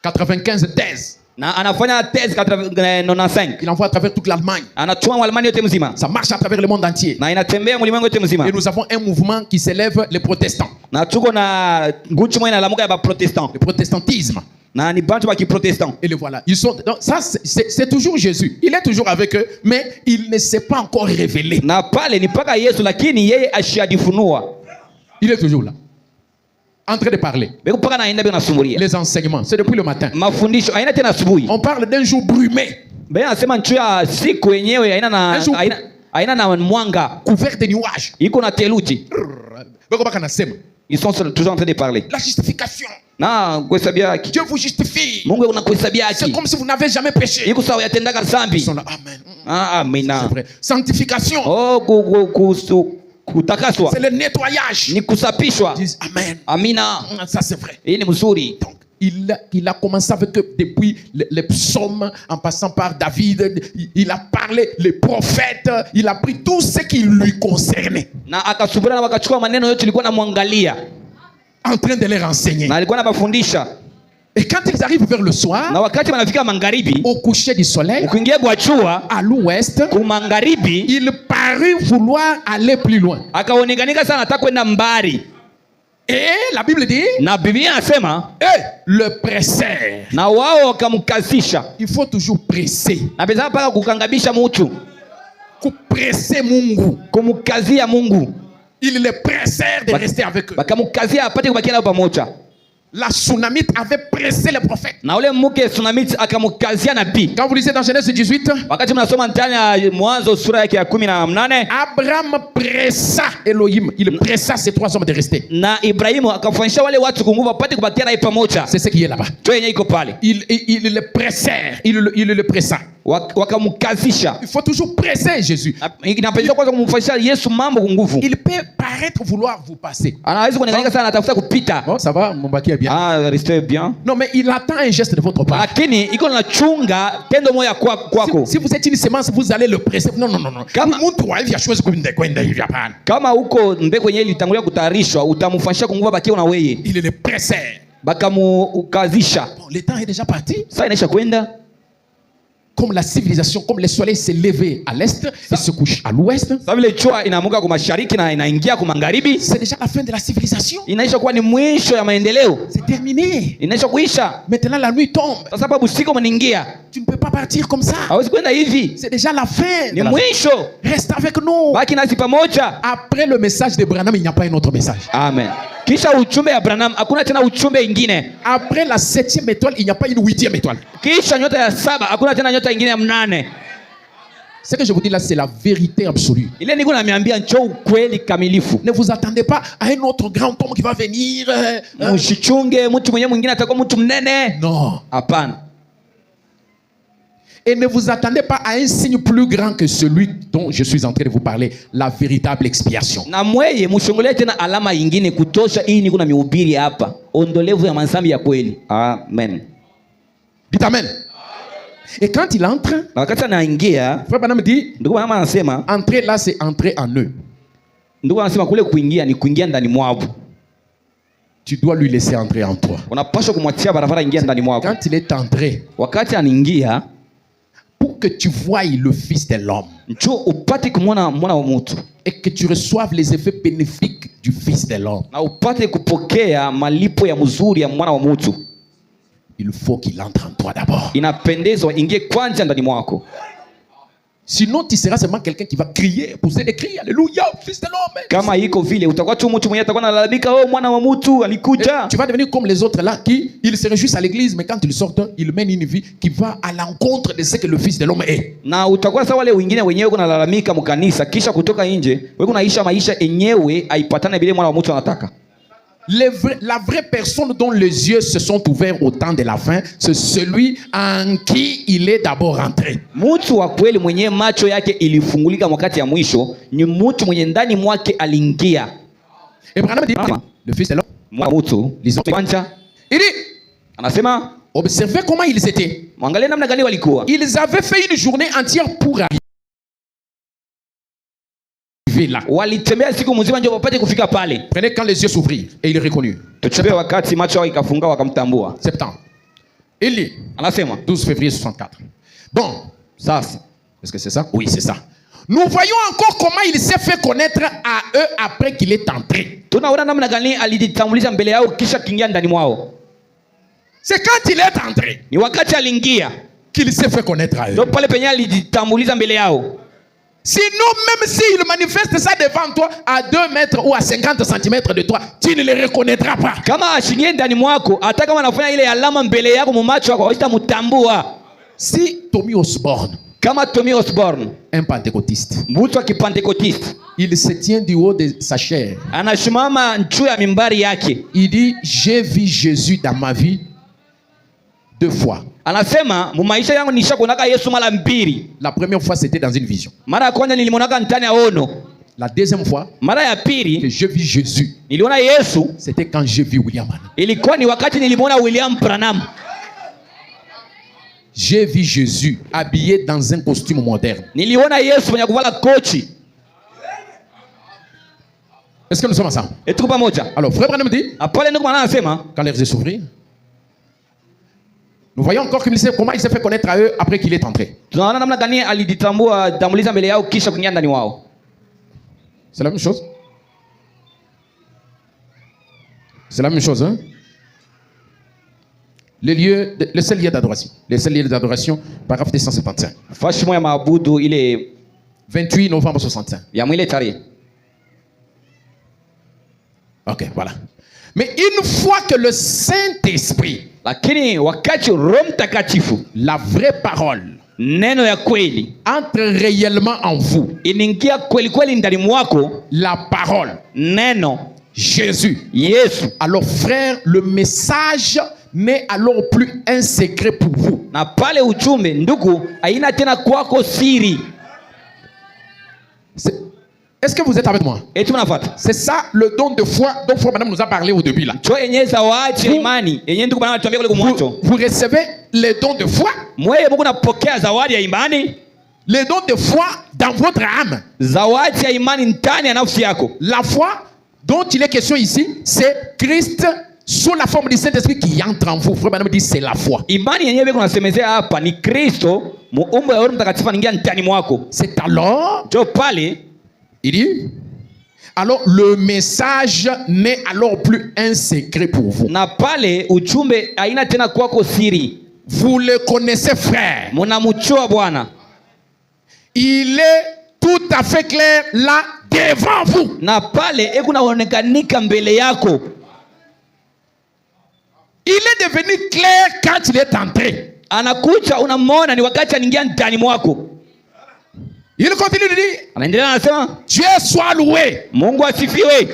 95 thèses, na anafanya thèse 95, il envoie à travers toute l'Allemagne, anachuma Alemania yote mzima, ça marche à travers le monde entier. na inatembea ulimwengu yote mzima. Et nous avons un mouvement qui s'élève, les protestants, Na tuko na nguchi moja inalamuka ya ba protestant, le protestantisme. na ni bantu ba kiprotestant. Et le voilà, ils sont donc ça c'est toujours Jésus, il est toujours avec eux, mais il ne s'est pas encore révélé. Na pale ni paka Yesu, lakini yeye ashajifunua, il est toujours là en train de parler. beko paka naenda beko nasumuria Les enseignements, c'est depuis le matin. mafundisho aina tena asubuhi. On parle d'un jour brumé, Bea anasema nchu ya siku yenyewe aina na mwanga, couvert de nuages. iko na theluji. Ils sont toujours en train de parler. La justification. Na kuhesabia haki. Dieu vous justifie. Mungu anakuhesabia haki. C'est comme si vous n'avez jamais péché. Iko sawa yatendaka dhambi. Ils sont là, amen. Amina. C'est vrai. Sanctification. Kutakaswa. C'est le nettoyage. Ni kusapishwa. Ils disent amen. Amina. Ça c'est vrai. Hii ni mzuri. Donc il a commencé avec eux depuis les psaumes, en passant par David. Il a parlé les prophètes. Il a pris tout ce qui lui concernait. Na akasubira na wakachukua maneno yote ilikuwa namwangalia, en train de les renseigner. Na alikuwa anabafundisha. Et quand ils arrivent vers le soir, na wakati wanafika magharibi, au coucher du soleil, ukiingia kwa jua, à l'ouest, ku magharibi, il parut vouloir aller plus loin. Akaonekanika sana anataka kwenda mbali. Et la Bible dit, na Biblia inasema, le pressèrent. Na wao wakamkazisha. Il faut toujours presser. Na bezaa paka kukangabisha mtu. Kupresser Mungu. Kumkazia Mungu. Il les pressèrent de rester avec eux. Bakamkazia apate kubakia nao pamoja. La Sunamite avait pressé les prophètes. Na ule mke Sunamite akamkazia nabii. Quand vous lisez dans Genèse 18, wakati mnasoma ndani ya Mwanzo sura yake ya 18, Abraham pressa Elohim, il pressa ces trois hommes de rester. Na Ibrahimu akafanyisha wale watu kunguvu apate kubakia naye pamoja. C'est ce qui est là-bas. Ndio yenyewe iko pale. Il le pressèrent, il le pressa. Wakamkazisha. Il faut toujours presser Jésus. Inapaswa kwanza kumfanyisha Yesu mambo kwa nguvu. Il peut paraître vouloir vous passer. Anaweza kuonekana sana anatafuta kupita. Bon, ça va, mon baki est bien. Restez bien. Non, mais il attend un geste de votre part. Lakini iko na chunga tendo moja kwako. Si vous êtes une semence, vous allez le presser. Non. Kama mtu hivi ashwezi kwenda hivi hapana. Kama uko mbegu yenyewe ilitangulia kutayarishwa, utamfanyisha kunguva bakia na wewe. Il le pressait. Bakamukazisha. Bon, le temps est déjà parti. Sasa inaisha kwenda. Comme la civilisation, comme le soleil s'est levé à l'est et se couche à l'ouest. Sasa vile jua inaamuka kwa mashariki na inaingia kwa magharibi. C'est déjà la fin de la civilisation. Inaisha kuwa ni mwisho ya maendeleo. C'est terminé. Inaisha kuisha. Maintenant la nuit tombe. Sasa sababu usiku unaingia. Tu ne peux pas partir comme ça. Hawezi kwenda hivi. C'est déjà la fin. Ni mwisho. Reste avec nous. Baki nasi pamoja. Après le message de Branham, il n'y a pas un autre message. Amen. Kisha uchumbe ya Branham hakuna tena uchumbe ingine. Après la 7e étoile, il n'y a pas une 8e étoile. Kisha nyota ya 7 hakuna tena nyota ingine ya 8. Ce que je vous dis là, c'est la vérité absolue. Ile niko namiambia njoo ukweli kamilifu. Ne vous attendez pas à un autre grand homme qui va venir. Mshichunge mtu mwenye mwingine atakuwa mtu mnene. Non. Hapana. Et ne vous attendez pas à un signe plus grand que celui dont je suis en train de vous parler, la véritable expiation. Na mweye mshongolee tena alama nyingine kutosha hii niko na mihubiri hapa. Ondolevu ya mazambi ya kweli. Amen. Dites amen. Et quand il entre, na wakati anaingia, Frère Branham dit, ndugu Branham anasema, entrer là c'est entrer en eux. Ndugu anasema kule kuingia ni kuingia ndani mwao. Tu dois lui laisser entrer en toi. Unapaswa kumwachia barabara ingia ndani mwao. Quand il est entré, wakati anaingia, pour que tu voies le Fils de l'homme, njoo upate kumwona mwana wa mtu, et que tu reçoives les effets bénéfiques du Fils de l'homme, na upate kupokea malipo ya mzuri ya mwana wa mtu. il faut qu'il entre en toi d'abord. Inapendezwa ingie kwanza ndani mwako. Sinon, tu seras seulement quelqu'un qui va crier, pousser des cris, alléluia, fils de l'homme. Kama iko vile utakuwa tu mtu mwenye atakuwa analalamika, oh mwana wa mtu alikuja. Tu vas devenir comme les autres là qui ils se réjouissent à l'église, mais quand ils sortent, ils mènent une vie qui va à l'encontre de ce que le fils de l'homme est. Na utakuwa sawa wale wengine wenyewe kuna lalamika mkanisa, kisha kutoka nje wewe kunaisha maisha yenyewe haipatane vile mwana wa mtu anataka. La vraie personne dont les yeux se sont ouverts au temps de la fin, c'est celui en qui il est d'abord entré. Mtu wa kweli mwenye macho yake ilifungulika wakati ya mwisho ni mtu mwenye ndani mwake aliingia. Abraham dit, le fils de l'homme, il dit, anasema, observez comment ils étaient. Mwangalie namna gani walikuwa. Ils avaient fait une journée entière pour arriver là. Walitembea siku mzima ndio wapate kufika pale. Prenez quand les yeux s'ouvrirent et il est reconnu. Tuchebe wakati macho yao ikafunga wakamtambua. Septembre. Il dit, anasema 12 février 64. Bon, ça est-ce que c'est ça? Oui, c'est ça. Nous voyons encore comment il s'est fait connaître à eux après qu'il est entré. Tunaona namna gani alijitambulisha mbele yao kisha kiingia ndani mwao. C'est quand il est entré. Ni wakati aliingia qu'il s'est fait connaître à eux. Ndio pale penye alijitambulisha mbele yao. Sinon, même s'il manifeste ça devant toi à 2 mètres ou à 50 cm de toi, tu ne le reconnaîtras pas. Kama ashingie ndani mwako, hata kama anafanya ile alama mbele yako mu macho yako, hautamtambua. Si Tommy Osborne, kama Tommy Osborne, un pentecôtiste, mtu akipentecôtiste, il se tient du haut de sa chair. Anashimama juu ya mimbari yake. Il dit, j'ai vu Jésus dans ma vie 2 fois. Anasema mu maisha yangu nishakuonaka Yesu mara 2. La première fois c'était dans une vision. Mara ya kwanza nilimonaka ndani ya ono. La deuxième fois, mara ya pili, que j'ai vu Jésus, niliona Yesu, c'était quand j'ai vu William Branham. Ilikuwa ni wakati nilimwona William Branham. J'ai vu Jésus habillé dans un costume moderne. Niliona Yesu mwenye kuvala kochi. Est-ce que nous sommes ensemble? Et tuko pamoja. Alors frère Branham dit, apale ndio maana anasema quand les yeux s'ouvrirent, nous voyons encore comment il s'est fait connaître à eux après qu'il est entré. Tunaona namna gani alijitambua tambuliza mbele yao kisha kuingia ndani wao. C'est la même chose. C'est la même chose, hein? Le seul lieu d'adoration. Les seuls lieux d'adoration, paragraphe 275. Fashi moya maabudu ile 28 novembre 65. Ya mwile tarehe. Ok, voilà. Mais une fois que le Saint-Esprit, lakini wakati Roho Mtakatifu, la vraie parole, neno ya kweli, entre réellement en vous, iningia kweli kweli ndani mwako, la parole, neno, Jésus, Yesu, alors frère, le message n'est alors plus un secret pour vous. Na pale ujumbe ndugu haina tena kwako siri. Est-ce que vous êtes avec moi? C'est ça le don de foi dont Frère Madame nous a parlé au début là. Vous recevez les dons de foi. Les dons de foi dans votre âme. La foi dont il est question ici, c'est Christ sous la forme du Saint-Esprit qui entre en vous. Frère Madame dit c'est la foi. C'est alors, il dit, alors le message n'est alors plus un secret pour vous. Na pale ujumbe haina tena kwako siri. Vous le connaissez, frère. Mnamjua Bwana. Il est tout à fait clair là devant vous. Na pale kunaonekanika mbele yako. Il est devenu clair quand il est entré. Anakuja unamwona ni wakati anaingia ndani mwako. Il continue de dire, anaendelea anasema, Dieu soit loué. Mungu asifiwe.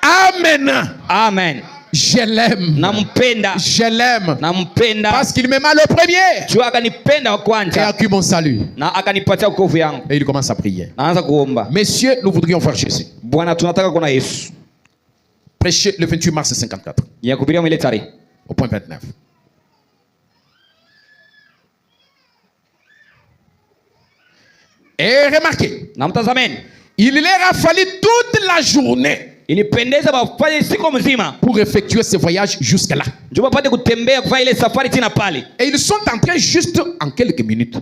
Amen. Amen. Je l'aime. Nampenda. Je l'aime. Nampenda. Parce qu'il m'aima le premier. Tu akanipenda wa kwanza. Et a acquis mon salut. Na akanipatia wokovu yangu. Et il commence à prier. Naanza kuomba. Messieurs, nous voudrions voir Jésus. Bwana tunataka kuona Yesu. Prêcher le 28 mars 54. Ya kupiria mwile tarehe. Au point 29. Et remarquez, il leur a fallu toute la journée pour effectuer ce voyage jusque-là. Et ils sont entrés juste en quelques minutes.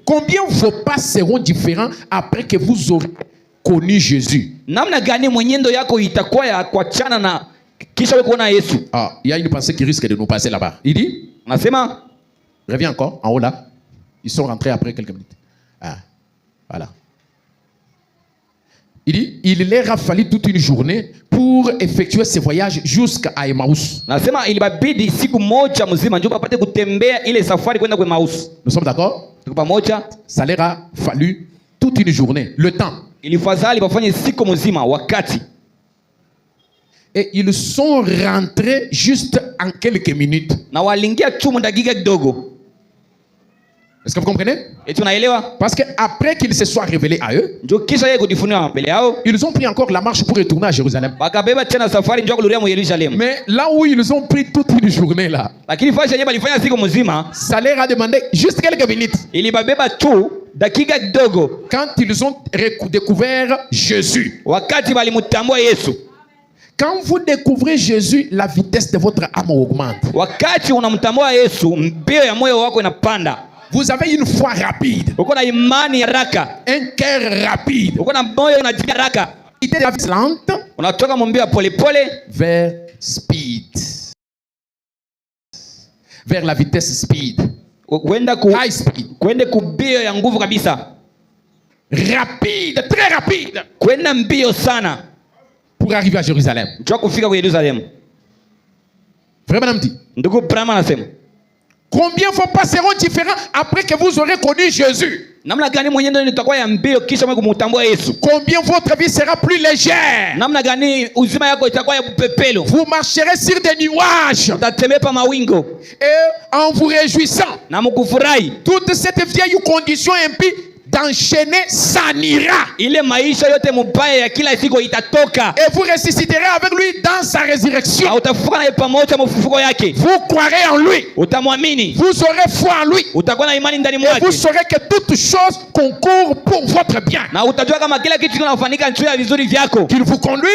Combien vos pas seront différents après que vous aurez connu Jésus? kisha wewe kuona Yesu. Ah, il y a une pensée qui risque de nous passer là-bas. Il dit, Anasema reviens encore, en haut là. Ils sont rentrés après quelques minutes. Ah, voilà. Il dit, il leur a fallu toute une journée pour effectuer ce voyage jusqu'à Emmaüs. nasema ilibabidi siku moja mzima ndio wapate kutembea ile safari kwenda kwa Emmaus. Nous sommes d'accord? Tuko pamoja? Ça leur a fallu toute une journée, le temps. Ilifadhali wafanye siku mzima wakati. Et ils sont rentrés juste en quelques minutes. Na waliingia tu dakika kidogo. Est-ce que vous comprenez? Eti unaelewa? Parce qu'après qu'ils se soient révélés à eux, Ndio kisha yeye kujifunua mbele yao. ils ont pris encore la marche pour retourner à Jérusalem. Bakabeba tena safari ndio kurudia mu Yerusalemu. Mais là où ils ont pris toute une journée là, Lakini fasha yeye balifanya siku mzima, ça leur a demandé juste quelques minutes. ilibabeba tu dakika kidogo Quand ils ont découvert Jésus. wakati balimtambua Yesu. Quand vous découvrez Jésus, la vitesse de votre âme augmente. Wakati unamtambua Yesu, mbio ya moyo wako inapanda. Vous avez une foi rapide, Uko na imani ya haraka, un cœur rapide. uko na moyo unajia haraka. Idée de la vie lente Unatoka mbio ya polepole vers speed. Vers la vitesse speed. High speed. kwende kubio ya nguvu kabisa. Rapide, très rapide. Kwenda mbio sana Pour arriver à Jérusalem. njoo kufika kwa Yerusalemu. Vraiment, madame dit. Ndugu Brahma anasema, Combien vos pas seront différents après que vous aurez connu Jésus? namna gani mwenyewe ndio nitakuwa ya mbio kisha mwe kumtambua Yesu? Combien votre vie sera plus légère? Namna gani uzima yako itakuwa ya pepelo? Vous marcherez sur des nuages Utatembea pa mawingo et en vous réjouissant. na mkufurahi. Toute cette vieille condition impie d'enchaîner s'en ira. Ile maisha yote mubaya ya kila siku itatoka. Et vous ressusciterez avec lui dans sa résurrection. Na utafufuka naye pamoja mfufuko yake. Vous croirez en lui. Utamwamini. Vous aurez foi en lui. Utakuwa na imani ndani Et mwake. vous saurez que toutes choses concourent pour votre bien. Na utajua kama kila kitu kinafanyika njia ya vizuri vyako. Qu'il vous conduit,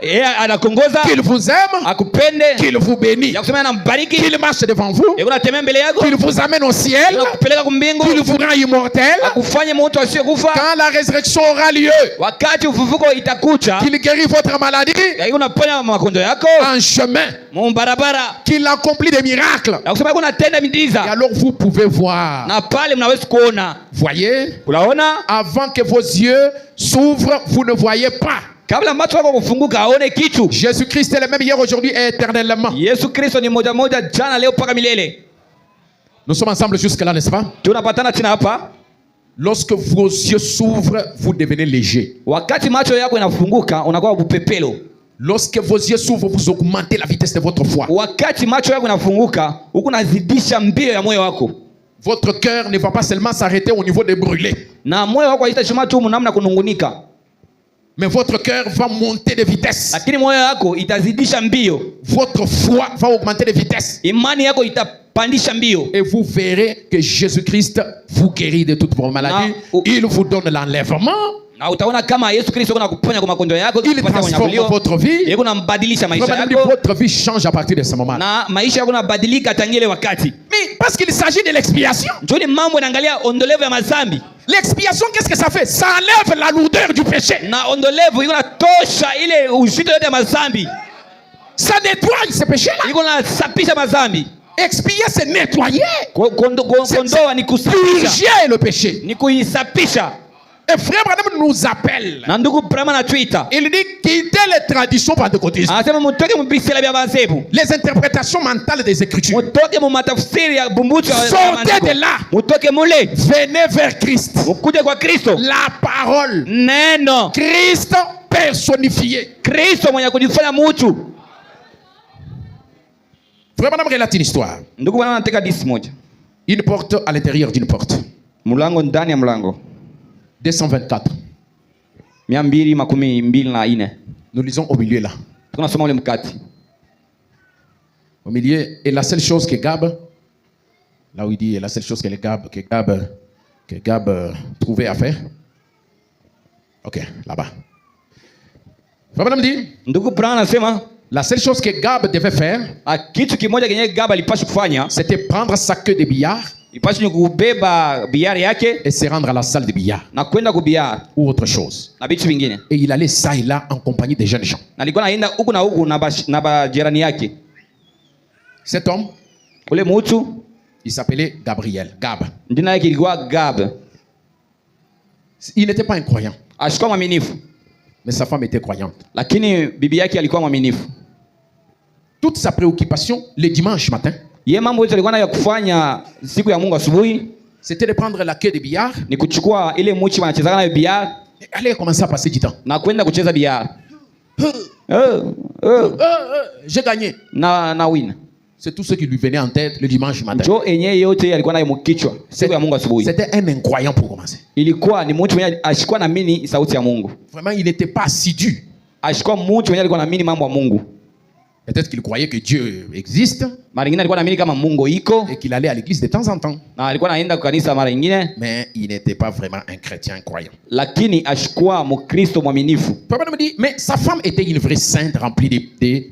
Yeye anakongoza, qu'il vous aime, akupende, qu'il vous bénit, ya kusema anambariki, qu'il marche devant vous, yeye unatembea mbele yako, qu'il vous amène au ciel, akupeleka kumbingu, qu'il vous rend immortel. akufanye mtu asiyokufa. Quand la résurrection aura lieu, Wakati ufufuko itakucha, qu'il guérit votre maladie yeye unaponya magonjwa yako en chemin, barabara, qu'il accomplit des miracles. ya kusema unatenda Et miujiza, alors vous pouvez voir. na pale mnaweza kuona. Voyez, Unaona, avant que vos yeux s'ouvrent, vous ne voyez pas. kabla macho yako kufunguka aone kitu. Jésus-Christ est le même hier, aujourd'hui et éternellement. Yesu Kristo ni moja moja jana leo mpaka milele. Nous sommes ensemble jusque-là, n'est-ce pas? Tunapatana tena hapa. Lorsque vos yeux s'ouvrent, vous devenez léger. Wakati macho yako inafunguka unakuwa upepelo. Lorsque vos yeux s'ouvrent, vous augmentez la vitesse de votre foi. Wakati macho yako inafunguka, huko unazidisha mbio ya moyo wako. Votre cœur ne va pas seulement s'arrêter au niveau des brûlés. Na moyo wako haitashima tu namna kunungunika. Mais votre cœur va monter de vitesse. Lakini moyo wako itazidisha mbio. Votre foi va augmenter de vitesse. Imani yako itapandisha mbio. Et vous verrez que Jésus-Christ vous guérit de toutes vos maladies. Il vous donne l'enlèvement. Na utaona kama Yesu Kristo kuna kuponya kwa magonjwa yako, Il transforme votre vie. yeye kunambadilisha maisha yako. Votre vie change à partir de ce moment. Na maisha yako yanabadilika tangu ile wakati. Mais parce qu'il s'agit de l'expiation. Njoni mambo yanaangalia ondolevu ya madhambi. L'expiation, qu'est-ce que ça fait? Ça enlève la lourdeur du péché. Na ondolevu iko natosha ile uzito yote ya madhambi. Ça nettoie ce péché-là. Iko nasafisha madhambi. Expier, c'est nettoyer. Kondoa ni kusafisha. Purger le péché. Ni kuisafisha. Et frère Branham nous appelle. Na ndugu Brahma na Twitter. Il dit quittez les traditions pentecôtistes. Anasema mtoke mbisela bya mazebu. Les interprétations mentales des Écritures. Mtoke mu matafsiri ya bumbucha. Sortez de là. Mtoke mule. Venez vers Christ. Mkuje kwa Kristo. La parole. Neno. Christ personnifié. Kristo mwenye kujifanya mtu. Frère Branham relate une histoire. Ndugu bwana anataka disi moja. Une porte à l'intérieur d'une porte. Mlango ndani ya mlango. 224. 224. Nous lisons au milieu là. Tunasoma ule mkati. Au milieu, et la seule chose que Gab, là où il dit, la seule chose que Gab trouvait à faire. Ok, là-bas. Madame dit, Ndugu Brana anasema la seule chose que Gab devait faire, kitu kimoja kenye Gab alipaswa kufanya, c'était prendre sa queue de billard Ipashi ni kubeba biari yake et se rendre à la salle de billard na kwenda kubiari ou autre chose. na vitu vingine. Et il allait ça et là en compagnie des jeunes gens. Na alikuwa anaenda huku na huku na bajirani yake. Cet homme, Ule mtu il s'appelait Gabriel, Gab. jina yake ilikuwa Gab. Il n'était pas un croyant, Ashikuwa mwaminifu, mais sa femme était croyante. lakini bibi yake alikuwa mwaminifu. Toute sa préoccupation, le dimanche matin, Yeye mambo yote alikuwa nayo kufanya siku ya Mungu asubuhi c'était de prendre la queue de billard ni kuchukua ile muchi wanacheza nayo biari et aller commencer à passer du temps. na kwenda kucheza biari. J'ai gagné. Na win. C'est tout ce qui lui venait en tête le dimanche matin. Njo enye yote alikuwa nayo mkichwa siku ya Mungu asubuhi. C'était un incroyant pour commencer. Ilikuwa ni mtu mwenye ashikuwa na mini sauti ya Mungu. Vraiment, il n'était pas assidu. Ashikuwa mtu mwenye alikuwa na mini mambo ya Mungu. Peut-être qu'il croyait que Dieu existe Mara nyingine alikuwa na mini kama Mungu iko et qu'il allait à l'église de temps en temps. na alikuwa anaenda kwa kanisa mara nyingine, Mais il n'était pas vraiment un chrétien croyant. lakini ashikuwa Mkristo mwaminifu. Papa me dit, mais sa femme était une vraie sainte remplie de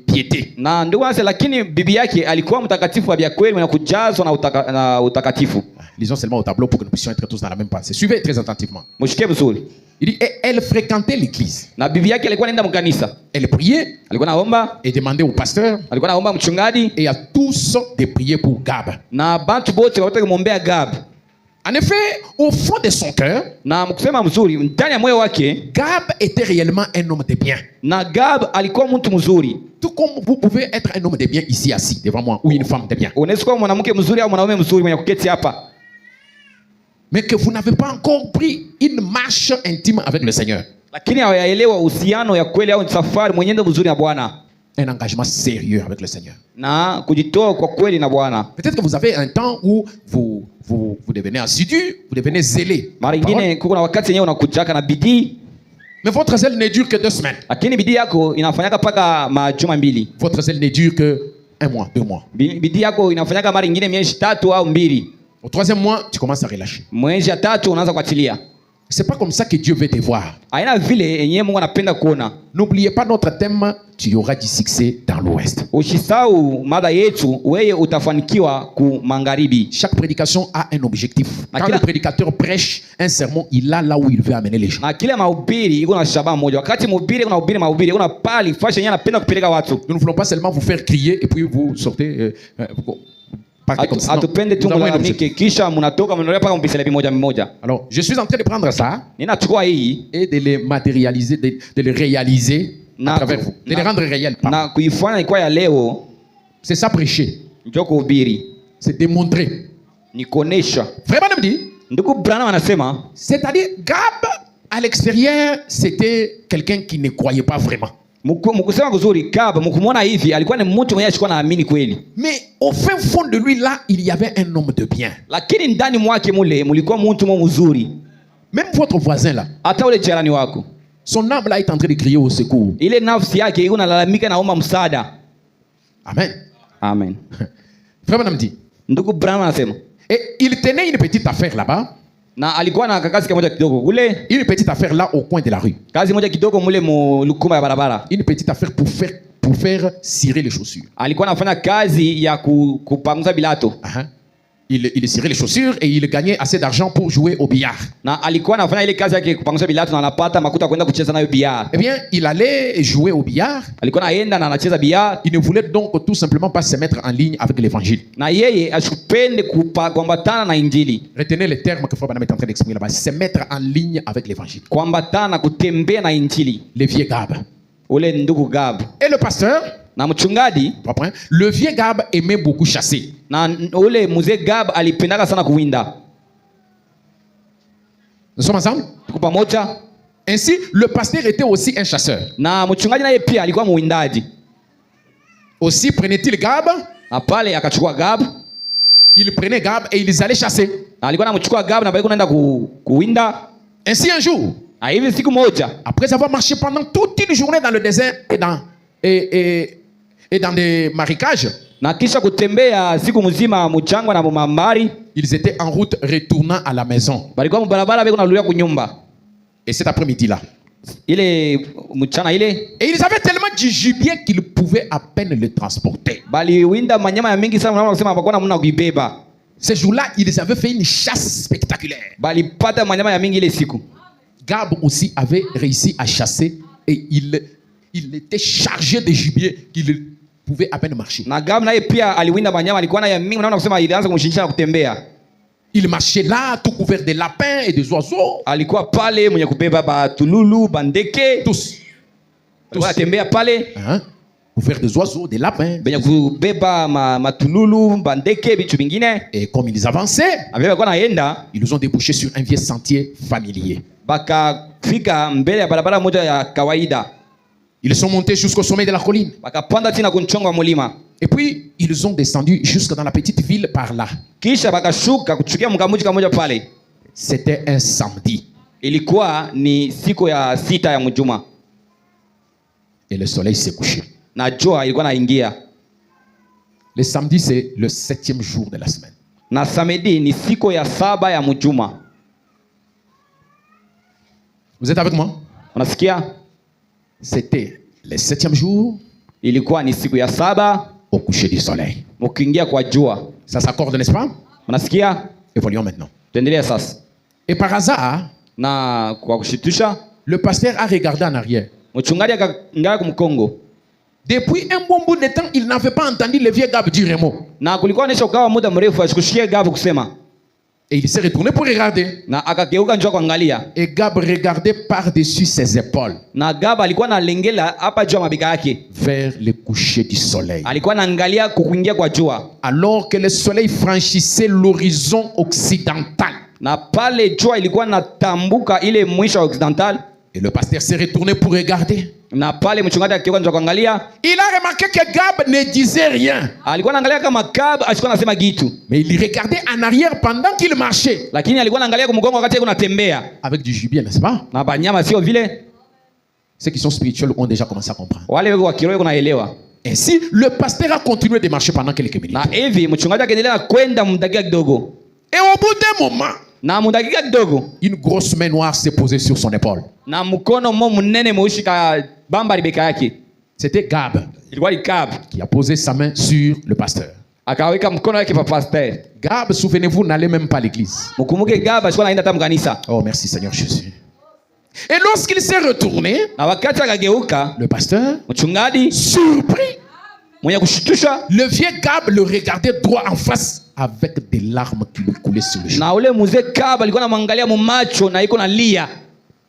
piété. Na ndugu wangu, lakini bibi yake alikuwa mtakatifu wa kweli mwenye kujazwa na utakatifu. Lisons seulement au tableau pour que nous puissions être tous dans la même pensée. Suivez très attentivement. Mshike vizuri. Il dit, et elle fréquentait l'église. Na bibi yake alikuwa anaenda mkanisa. Elle priait Alikuwa naomba, et demandait au pasteur alikuwa naomba mchungaji et à tous de prier pour Gab. na bantu bote wote kumwombea Gab. En effet, au fond de son cœur, Na mkusema mzuri, ndani ya moyo wake Gab était réellement un homme de bien. na Gab alikuwa mtu mzuri. Tout comme vous pouvez être un homme de bien ici assis devant moi ou une femme de bien. Unaweza kuwa mwanamke mzuri au mwanaume mzuri mwenye kuketi hapa, Mais que vous n'avez pas encore pris une marche intime avec le Seigneur. lakini hawayaelewa uhusiano ya kweli au safari mwenendo mzuri na Bwana Un engagement sérieux avec le Seigneur. na kujitoa kwa kweli na Bwana. Peut-être que vous avez un temps où vous devenez assidu, vous devenez zélé. Mara nyingine kuko na wakati yenyewe unakujaka na bidii, Mais votre zèle ne dure que 2 semaines. lakini bidii yako inafanyaka paka majuma mbili. Votre zèle ne dure que 1 mois, 2 mois. Bidii yako inafanyaka mara nyingine miezi 3 au 2. Au 3e mois, tu commences à relâcher. Mwezi ya 3 unaanza kuachilia. C'est pas comme ça que Dieu veut te voir. Haina vile yenyewe Mungu anapenda kuona. N'oubliez pas notre thème, tu auras du succès dans l'Ouest. Usisahau mada yetu, wewe utafanikiwa ku magharibi. Chaque prédication a un objectif. Quand Akila- le prédicateur prêche un sermon, il a là où il veut amener les gens. Na kila mahubiri iko na shabaha moja. Wakati mhubiri unahubiri mahubiri, una pali fashion yenyewe anapenda kupeleka watu. Nous ne voulons pas seulement vous faire crier et puis vous sortez, vous partez comme ça. Non. Atupende tu Nous avons un mlalamike objectif. kisha mnatoka mnaendelea paka mpiselebi moja mmoja. Alors, je suis en train de prendre ça Ninachukua hii et de les matérialiser, de les réaliser à travers vous, de les rendre réels. Pardon. na kuifanya ikuwa ya leo, C'est ça prêcher, ndio kuhubiri, c'est démontrer. ni kuonesha. Vraiment, me dit, Ndugu Branham anasema c'est-à-dire Gab à l'extérieur, c'était quelqu'un qui ne croyait pas vraiment. mkusema kuzuri, Gab mkumwona hivi alikuwa ni mtu mwenye ashikuwa naamini kweli, Mais au fin fond de lui, là, il y avait un homme de bien. lakini ndani mwake mule mulikuwa mtu mzuri. Même votre voisin là, Hata ule jirani wako, son âme là est en train de crier au secours. ile nafsi yake iko nalalamika, naomba msaada. Amen. Amen. Vraiment, me dit. Ndugu Branham anasema, Et il tenait une petite affaire là-bas, na alikuwa na kazi moja kidogo kule, une petite affaire là au coin de la rue. kazi moja kidogo mule mulukuma ya barabara. Une petite affaire pour faire cirer les chaussures. Alikuwa anafanya kazi ya kupanguza bilato, Uh-huh. Il cirait les chaussures et il gagnait assez d'argent pour jouer au billard. na alikuwa anafanya ile kazi yake kupanguza bilato na anapata makuta kwenda kucheza nayo bia. Eh bien, il allait jouer au billard. Alikuwa anaenda na anacheza bia, Il ne voulait donc tout simplement pas se mettre en ligne avec l'évangile. na yeye asipende kuambatana na Injili, Retenez les termes que Frère Branham est en train d'exprimer là-bas. Se mettre en ligne avec l'évangile. kuambatana na kutembea na Injili. Le vieux Gab. Ule ndugu Gab Et le pasteur, na mchungaji, le vieux Gab aimait beaucoup chasser. na ule mzee Gab alipendaka sana kuwinda. Nous sommes ensemble? Tuko pamoja. Ainsi, le pasteur était aussi un chasseur. Na mchungaji naye pia alikuwa muwindaji. Aussi prenait-il Gab, Na pale akachukua Gab, il prenait Gab et ils allaient chasser. na alikuwa anamchukua Gab na bali kunaenda kuwinda. Ainsi un jour, Na hivi siku moja, après avoir marché pendant toute une journée dans le désert et dans des marécages, na kisha kutembea siku mzima mchangwa na mambari, ils étaient en route retournant à la maison. balikuwa mbarabara beko narudia kunyumba. Et cet après-midi-là, Ile mchana ile et ils avaient tellement du gibier qu'ils pouvaient à peine le transporter. bali winda manyama ya mingi sana, mnaona kusema hapakuwa namna kuibeba. Ces jours-là, ils avaient fait une chasse spectaculaire. balipata manyama ya mingi ile siku. Gab aussi avait réussi à chasser et il était chargé de gibier qu'il pouvait à peine marcher. Na Gab naye pia aliwinda manyama, alikuwa na ya mingi, naona kusema ilianza kumshinja na kutembea. Il marchait là, tout couvert de lapins et des oiseaux. Alikuwa pale mwenye kubeba batululu, bandeke. Tous. Alikuwa atembea pale. Hein? Couvert des oiseaux, des lapins. Benye kubeba matululu, bandeke, bitu bingine. Et comme ils avançaient, ils ont débouché sur un vieux sentier familier. Ils sont montés jusqu'au sommet de la colline. Et puis, ils ont descendu jusque dans la petite ville par là. C'était un samedi. Et le soleil s'est couché. Le samedi, c'est le 7e jour de la semaine. Vous êtes avec moi? C'était le 7e jour au coucher du soleil. Ça s'accorde, n'est-ce pas? Évoluons maintenant. Et par hasard, le pasteur a regardé en arrière. Depuis un bon bout de temps, il n'avait pas entendu le vieux Gab dire un mot. Et il s'est retourné pour regarder. Et Gab regardait par-dessus ses épaules vers le coucher du soleil. Alors que le soleil franchissait l'horizon occidental. Et le pasteur s'est retourné pour regarder. Il a remarqué que Gab ne disait rien. Mais il regardait en arrière pendant qu'il marchait. Avec du gibier, n'est-ce pas? Ceux qui sont spirituels ont déjà commencé à comprendre. Ainsi, le pasteur a continué de marcher pendant quelques minutes. Et au bout d'un moment, une grosse main noire s'est posée sur son épaule. C'était Gab qui a posé sa main sur le pasteur. Gab, souvenez-vous, n'allait même pas à l'église. Oh, merci Seigneur Jésus. Et lorsqu'il s'est retourné, le pasteur, surpris, le vieux Gab le regardait droit en face avec des larmes qui lui coulaient sur le genou.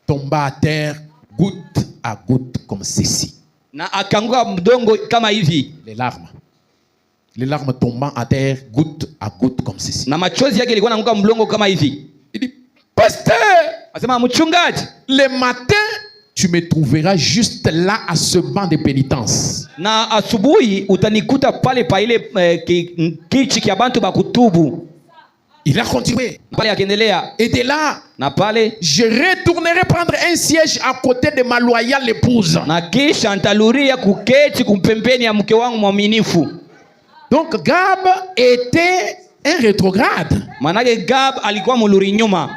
Tomba à terre goutte à goutte comme ceci. Les larmes tombant à terre goutte à goutte comme ceci. Il dit, pasteur, le matin, tu me trouveras juste là à ce banc de pénitence. Il a continué. Et de là, je retournerai prendre un siège à côté de ma loyale épouse. Donc Gab était un rétrograde.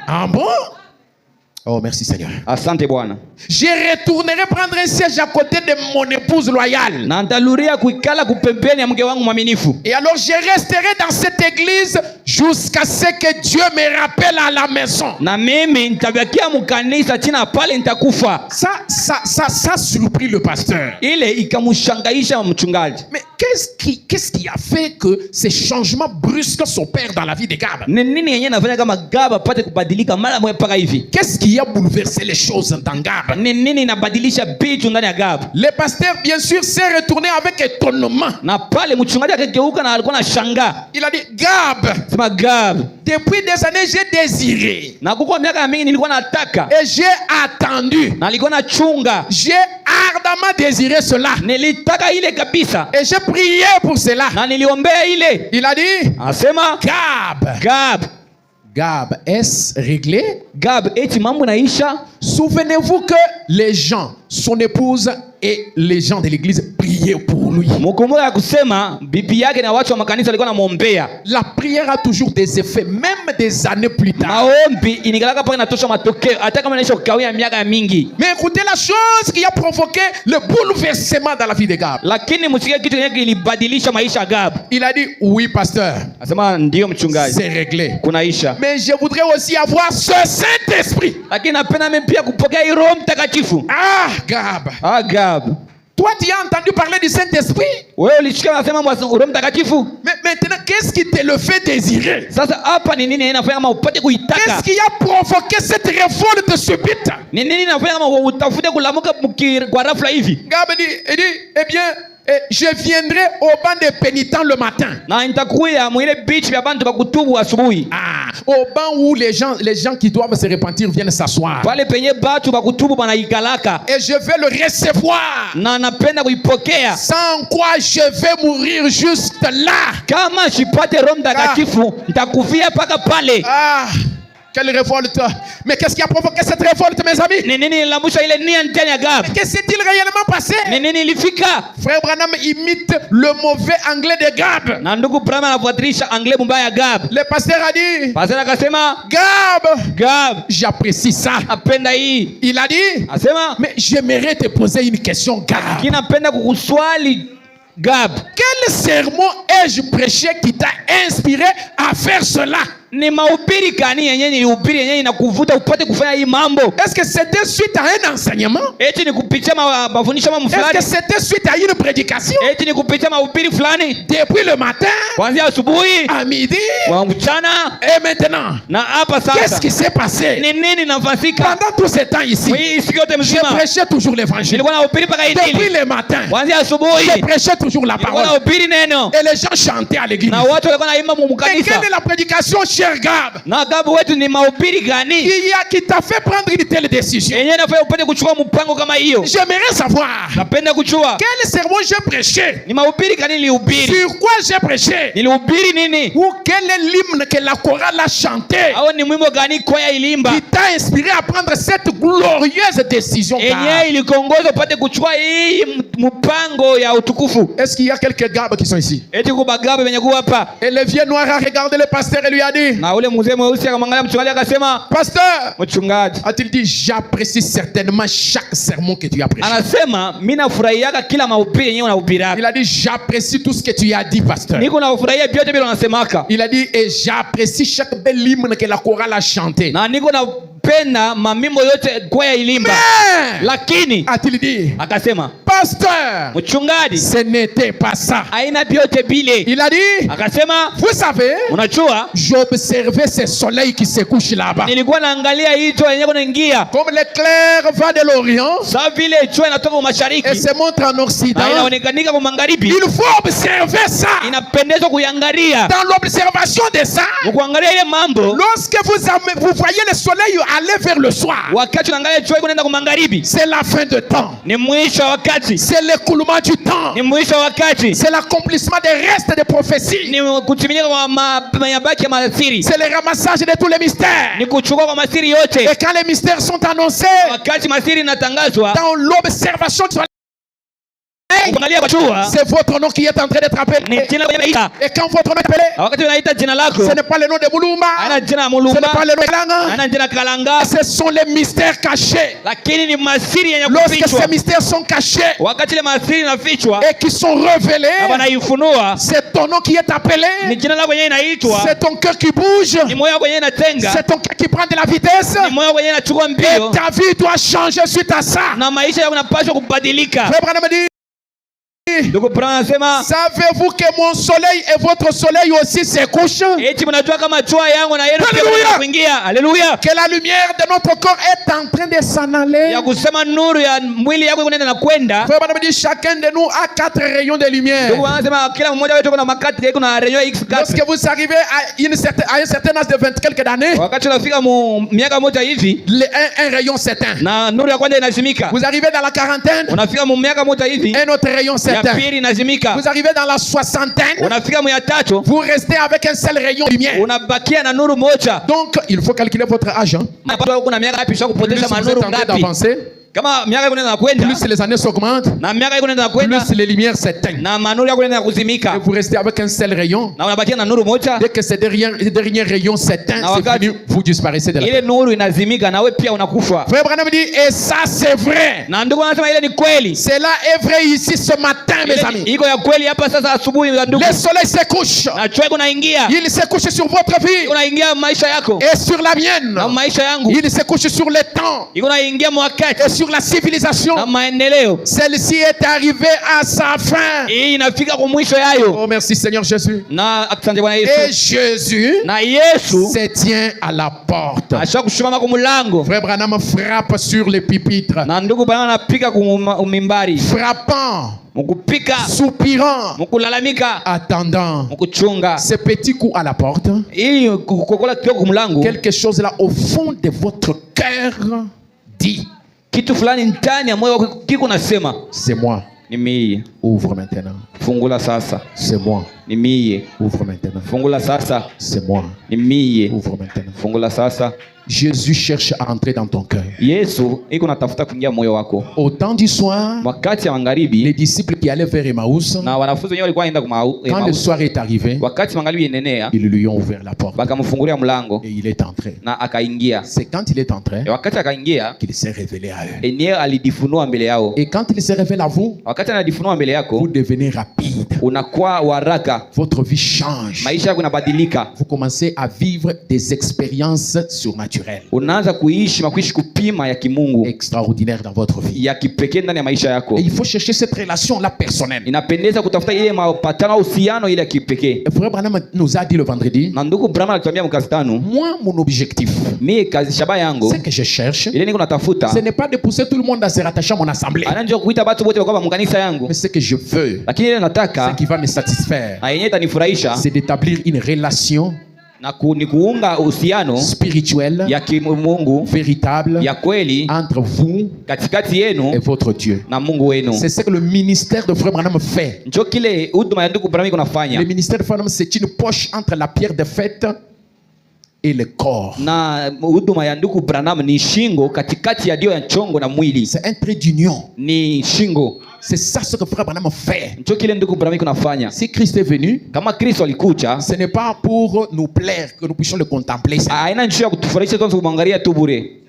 Ah bon? Oh, merci Seigneur. Je retournerai prendre un siège à côté de mon épouse loyale. Et alors je resterai dans cette église jusqu'à ce que Dieu me rappelle à la maison. Ça surprit le pasteur. Mais qu'est-ce qui a fait que ces changements brusques s'opèrent dans la vie de Gab? Qu'est-ce qui a bouleversé les choses dans Gab? Le pasteur, bien sûr, s'est retourné avec étonnement. Il a dit, Gab, depuis des années, j'ai désiré. Et j'ai attendu. J'ai ardemment désiré cela. Et j'ai prié pour cela. Il a dit, Gab, est-ce réglé? Souvenez-vous que les gens son épouse et les gens de l'église priaient pour lui. Mkumbuka ya kusema bibi yake na watu wa makanisa walikuwa namuombea. La prière a toujours des effets, même des années plus tard. Maombi inigalaka paka inatosha matokeo hata kama inaisha kukawia miaka mingi. Mais écoutez la chose qui a provoqué le bouleversement dans la vie de Gab. Lakini msikie kitu kile kilibadilisha maisha ya Gab. Il a dit oui pasteur. Asema ndio mchungaji. C'est réglé. Kunaisha. Mais je voudrais aussi avoir ce Saint-Esprit. Lakini napenda mimi pia kupokea Roho Mtakatifu. Ah Gab. Ah Gab. Toi tu as entendu parler du Saint-Esprit? Wewe ulisikia nasema Roho Mtakatifu? Mais maintenant qu'est-ce qui te le fait désirer? Sasa hapa ni nini inafanya kama upate kuitaka? Qu'est-ce qui a provoqué cette révolte subite? Ni nini inafanya kama utafute kulamuka kwa rafla hivi? Gab dit, eh bien, je viendrai au banc des pénitents le matin. Na nitakuya mwile beach ya bantu bakutubu asubuhi. Ah, au banc où les gens qui doivent se repentir viennent s'asseoir. Pale penye batu bakutubu banaikalaka. Et je vais le recevoir. Na napenda kuipokea. Sans quoi je vais mourir juste là. Kama sipate Roho Mtakatifu nitakufia paka pale. Ah, quelle révolte. Mais qu'est-ce qui a provoqué cette révolte, mes amis? Mais qu'est-ce qui s'est-il réellement passé? Frère Branham imite le mauvais anglais de Gab. Le pasteur a dit, Gab, j'apprécie ça. Il a dit, mais j'aimerais te poser une question, Gab. Quel sermon ai-je prêché qui t'a inspiré à faire cela? Ni mahubiri gani yenyewe nilihubiri yenyewe inakuvuta upate kufanya hii mambo? Est-ce que c'était suite à un enseignement? Eti ni kupitia mafundisho fulani? Est-ce que c'était suite à une prédication? Eti ni kupitia mahubiri fulani? Depuis le matin, kuanzia asubuhi, à midi, wa mchana, et maintenant. Na hapa sasa. Qu'est-ce qui s'est passé? Ni nini nafasika? Pendant tout ce temps ici, je prêchais toujours l'évangile. Depuis le matin, kuanzia asubuhi, je prêchais toujours la parole. Et les gens chantaient à l'église. Na watu walikuwa naimba mu kanisa. Et quelle est la prédication, cher Gab? Na Gab wetu ni mahubiri gani? Qui t'a fait prendre une telle décision? Yenyewe nafanya upate kuchukua mpango kama hiyo. J'aimerais savoir. Napenda kujua. Quel sermon j'ai prêché? Ni mahubiri gani nilihubiri? Sur quoi j'ai prêché? Nilihubiri nini? Ou quel est l'hymne que la chorale a chanté? Au ni mwimbo gani kwaya ilimba? Qui t'a inspiré à prendre cette glorieuse décision? Yenyewe ilikuongoza upate kuchukua hii mpango ya utukufu. Est-ce qu'il y a quelques Gab qui sont ici? Eti kuba Gab wenye kuwa hapa. Et le vieux noir a regardé le pasteur et lui a dit. Na ule mzee mweusi akamwangalia mchungaji akasema, pasteur, mchungaji, a-t-il dit, j'apprécie certainement chaque sermon que tu as prêché. Anasema mimi nafurahiaga kila mahubiri yenyewe unahubiri. Il a dit, j'apprécie tout ce que tu as dit, pasteur. Niko nafurahia vyote vile unasemaka. Il a dit, et j'apprécie chaque bel hymne que la chorale a chanté. Na niko napenda mamimbo yote kwaya ilimba. Lakini a-t-il dit, akasema, pasteur, mchungaji, ce n'était pas ça. Haina vyote bile. Il a dit, akasema, vous savez, unajua, j'observais ce soleil qui se couche là-bas. Nilikuwa naangalia hii jua yenyewe inaingia. Comme l'éclair va de l'Orient, sawa vile jua inatoka mashariki et se montre en Occident, na inaonekanika kwa magharibi. Il faut observer ça. Inapendezwa kuiangalia. Dans l'observation de ça, kuangalia ile mambo, lorsque vous voyez le soleil aller vers le soir, wakati unaangalia jua inaenda kwa magharibi, c'est la fin de temps. Ni mwisho wa wakati. C'est l'écoulement du temps. Ni mwisho wa wakati. C'est l'accomplissement des restes des prophéties. Ni kutimilika kwa mabaki ya masiri. C'est le ramassage de tous les mystères. Ni kuchukua kwa masiri yote. Et quand les mystères sont annoncés, wakati masiri inatangazwa, dans l'observation du soleil, c'est votre nom qui est en train d'être appelé. Et quand votre nom est appelé, ce n'est pas le nom de Mulumba, ce n'est pas le nom de Kalanga, ce sont les mystères cachés. Lorsque ces mystères sont cachés et qui sont révélés, c'est ton nom qui est appelé, c'est ton cœur qui bouge, c'est ton cœur qui prend de la vitesse, et ta vie doit changer suite à ça. Savez-vous que mon soleil et votre soleil aussi se couchent? Alléluia. Que la lumière de notre corps est en train de s'en aller. Chacun de nous a 4 rayons de lumière. Lorsque vous arrivez à un certain âge de 20 quelques années, un rayon s'éteint. Vous arrivez dans la quarantaine, un autre rayon s'éteint. Vous arrivez dans la soixantaine, vous restez avec un seul rayon de lumière. Donc il faut calculer votre âge. Plus vous êtes en train d'avancer, Kama miaka iko inaenda kwenda, plus les années s'augmentent, na miaka iko inaenda kwenda, plus les lumières s'éteignent. na manuru yako inaenda kuzimika. Et vous restez avec un seul rayon. Na unabakia na nuru moja. Dès que ces derniers rayons s'éteignent, c'est fini, vous disparaissez de la ile nuru inazimika na wewe pia unakufa. Frère Branham dit, et ça c'est vrai. Na ndugu anasema ile ni kweli. Cela est vrai ici ce matin, mes amis. Iko ya kweli hapa sasa asubuhi ndugu. Le soleil se couche. Na jua iko naingia. Il se couche sur votre vie. Iko naingia maisha yako. Et sur la mienne. Na maisha yangu. Il se couche sur le temps. Iko naingia mwakati. Et sur la civilisation. Na maendeleo. Celle-ci est arrivée à sa fin. Hii inafika kwa mwisho yayo. Oh merci Seigneur Jésus. Na asante Bwana Yesu. Et Jésus na Yesu se tient à la porte. Asha kusimama kwa mlango. Frère Branham frappe sur les pupitres. Na ndugu Branham anapiga kwa mimbari. Frappant. Mukupika. Soupirant. Mukulalamika. Attendant. Mukuchunga. Ce petit coup à la porte. Hii kukokola kio kwa mlango. Quelque chose là au fond de votre cœur dit. Kitu fulani ndani ya moyo wako kiko nasema. C'est moi. Ni mie. Ouvre maintenant. Fungula sasa. C'est moi. Ni mie. Ouvre maintenant. Fungula sasa. C'est moi. Ni mie. Ouvre maintenant. Fungula sasa. Jésus cherche à entrer dans ton cœur. Yesu iko natafuta kuingia moyo wako. Au temps du soir, wakati ya magharibi, les disciples qui allaient vers Emmaüs, na wanafunzi wenyewe walikuwa waenda quand le soir est arrivé, wakati magharibi yenenea, ils lui ont ouvert la porte. Bakamfungulia mlango et il est entré. Na akaingia. C'est quand il est entré wakati akaingia qu'il s'est révélé à eux. Enyewe alijifunua mbele yao. Et quand il se révèle à vous, wakati anajifunua mbele yako, vous devenez rapide. Unakuwa waraka. Votre vie change. Maisha yako yanabadilika. Vous commencez à vivre des expériences surnaturelles. Unaanza kuishi kupima ya kimungu. Extraordinaire dans votre vie. Ya kipekee ndani ya maisha yako. Et il faut chercher cette relation là personnelle. Inapendeza kutafuta ile mapatano au uhusiano ile ya kipekee. Frère Branham nous a dit le vendredi. Na ndugu Branham alituambia mkazitano. Moi mon objectif. Mimi kazi shaba yangu. Ce que je cherche. Ile niko natafuta. Ce n'est pas de pousser tout le monde à se rattacher à mon assemblée. Ananjua kuita watu wote wakaba mkanisa yangu. Mais ce que je veux. Lakini ile nataka. Ce qui va me satisfaire. Na yenyewe itanifurahisha. C'est d'établir une relation na kuunga uhusiano spirituel ya kimungu véritable ya kweli entre vous katikati yenu et votre Dieu. Na Mungu wenu. C'est ce que le ministère de Frère Branham fait. Ndio kile huduma ya ndugu Branham kunafanya. Le ministère de Frère Branham c'est une poche entre la pierre de fête et le corps. Na huduma ya ndugu Branham ni shingo katikati ya dio ya chongo na mwili. C'est un trait d'union. Ni shingo. C'est ça ce que Frère Branham fait. Ndio kile ndugu Branham kunafanya. Si Christ est venu, kama Kristo alikuja, ce n'est pas pour nous plaire que nous puissions le contempler. Haina njia ya kutufurahisha tu kumwangalia tu bure.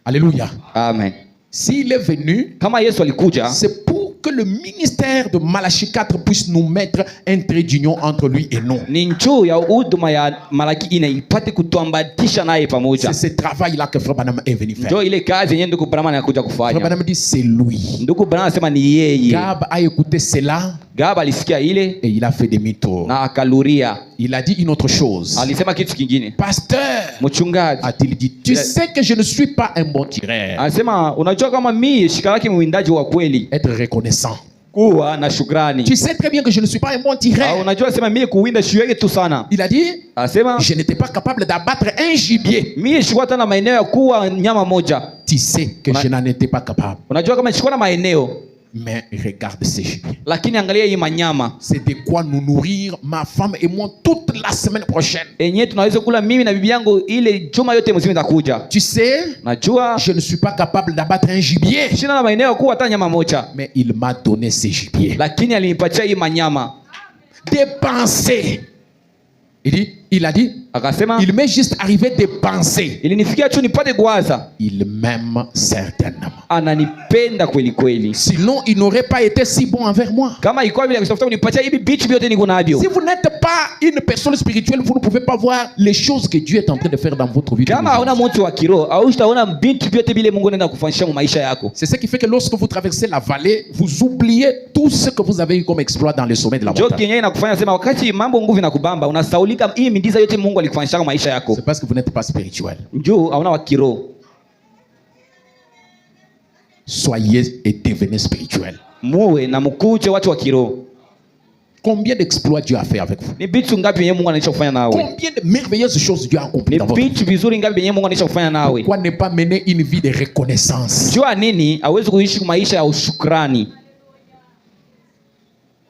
Alléluia. Amen. S'il est venu, kama Yesu alikuja, c'est pour que le ministère de Malachie 4 puisse nous mettre un trait d'union entre lui et nous. Ni njoo ya huduma ya Malaki ine ipate kutuambatisha naye pamoja. C'est ce travail là que Frère Branham est venu faire. Ndio ile kazi yenyewe ndugu Branham anakuja kufanya. Frère Branham dit c'est lui. Ndugu Branham anasema ni yeye. Gab a écouté cela. Gab alisikia ile et il a fait demi-tour. Na akaluria. Il a dit une autre chose. Alisema kitu kingine. Pasteur, mchungaji, a-t-il dit, tu sais que je ne suis pas un bon tireur. Anasema unajua kama mimi shikalaki mwindaji wa kweli. Être reconnaissant. Kuwa na shukrani. Tu sais très bien que je ne suis pas un bon tireur. Unajua sema mimi kuwinda shiweke tu sana. Il a dit, anasema je n'étais pas capable d'abattre un gibier. Mimi shikuwa tena maeneo ya kuwa nyama moja. Tu sais que je n'en étais pas capable. Unajua kama shikuwa na maeneo. Mais regarde ces gibiers. Lakini angalia hii manyama. C'est de quoi nous nourrir, ma femme et moi, toute la semaine prochaine. Enye tunaweza kula mimi na bibi yangu ile juma yote mzima itakuja. Tu sais, najua je ne suis pas capable d'abattre un gibier. Sina na maeneo kuwa hata nyama moja. Mais il m'a donné ces gibiers. Lakini alinipatia hii manyama. Dépenser. Il a dit, akasema, il m'est juste arrivé de penser. Ilinifikia tu nipate kuwaza. Il m'aime certainement. Ananipenda kweli kweli. Sinon, il n'aurait pas été si bon envers moi. Kama ilikuwa vile akitafuta kunipatia hivi bichi vyote niko navyo. Si vous n'êtes pas une personne spirituelle, vous ne pouvez pas voir les choses que Dieu est en train de faire dans votre vie. Kama hauna mtu wa kiroho, au utaona bichi vyote vile Mungu anaenda kufanyisha mu maisha yako. C'est ce qui fait que lorsque vous traversez la vallée, vous oubliez tout ce que vous avez eu comme exploit dans le sommet de la montagne. Ndio yenyewe inakufanya sema wakati mambo nguvu inakubamba, unasaulika hii miujiza yote Mungu alikufanyisha maisha yako. C'est parce que vous n'êtes pas spirituel. Ndio hauna wa kiroho. Soyez et devenez spirituel. Muwe na mkuje watu wa kiroho. Combien d'exploits Dieu a fait avec vous? Ni bitu ngapi yenyewe Mungu anaisha kufanya nawe? Combien de merveilleuses choses Dieu a accomplies dans votre vie? Ni bitu vizuri ngapi yenyewe Mungu anaisha kufanya nawe? Pourquoi ne pas mener une vie de reconnaissance? Jua nini hawezi kuishi maisha ya ushukrani?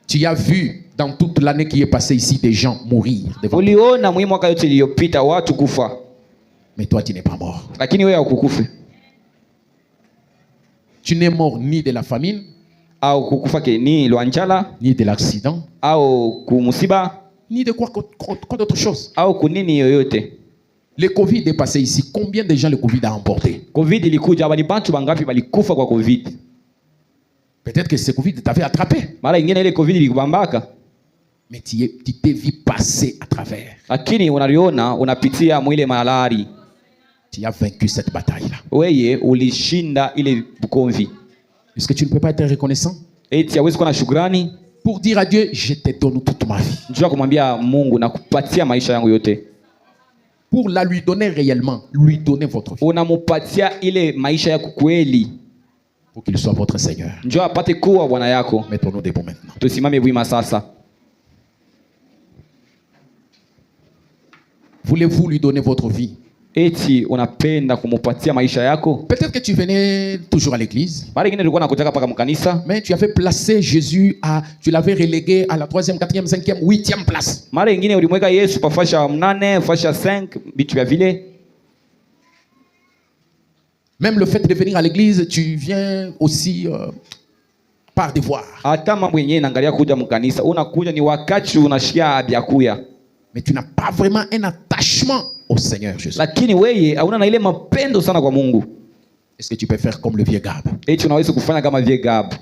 Tu as vu dans toute l'année qui est passée ici des gens mourir devant toi. Uliona mwi mwaka yote iliyopita watu kufa. Mais toi tu n'es pas mort. Lakini wewe hukukufa. Tu n'es mort ni de la famine, au kukufa ni lwa njala, ni de l'accident, au kumusiba, ni de quoi d'autre chose. Au kunini yoyote. Le Covid est passé ici. Combien de gens le Covid a emporté? Covid ilikuja, bali bantu bangapi balikufa kwa Covid? Peut-être que ce Covid t'avait attrapé. Mara ingine ile Covid ilikubambaka. Mais tu t'es vu passer à travers. Lakini unaliona unapitia mwile malari. Tu as vaincu cette bataille-là. Weye ulishinda ile bukomvi. Est-ce que tu ne peux pas être reconnaissant? Eti hawezi kuwa na shukrani pour dire à Dieu, je te donne toute ma vie. Njoo kumwambia Mungu na kupatia maisha yangu yote. Pour la lui donner réellement, lui donner votre vie. Unamupatia ile maisha yako kweli. Pour qu'il soit votre Seigneur. Njoo apate kuwa Bwana yako. Mettons-nous debout maintenant. Tusimame wima sasa. Voulez-vous lui donner votre vie? Eti unapenda kumupatia maisha yako? Peut-être que tu venais toujours à l'église. Mara ingine ulikuwa unakutaka paka mkanisa. Mais tu avais placé Jésus tu l'avais relégué à la 3e, 4e, 5e, 8e place. Mara ingine ulimweka Yesu pa fasha 8, fasha 5, bitu vya vile. Même le fait de venir à l'église, tu viens aussi par devoir. Hata mambo yenyewe inaangalia kuja mkanisa, unakuja ni wakati unashikia byakuya. Mais tu n'as pas vraiment un attachement au Seigneur Jésus. Lakini wewe hauna na ile mapendo sana kwa Mungu. Est-ce que tu peux faire comme le vieux Gab? Eti unaweza kufanya kama vieux Gab.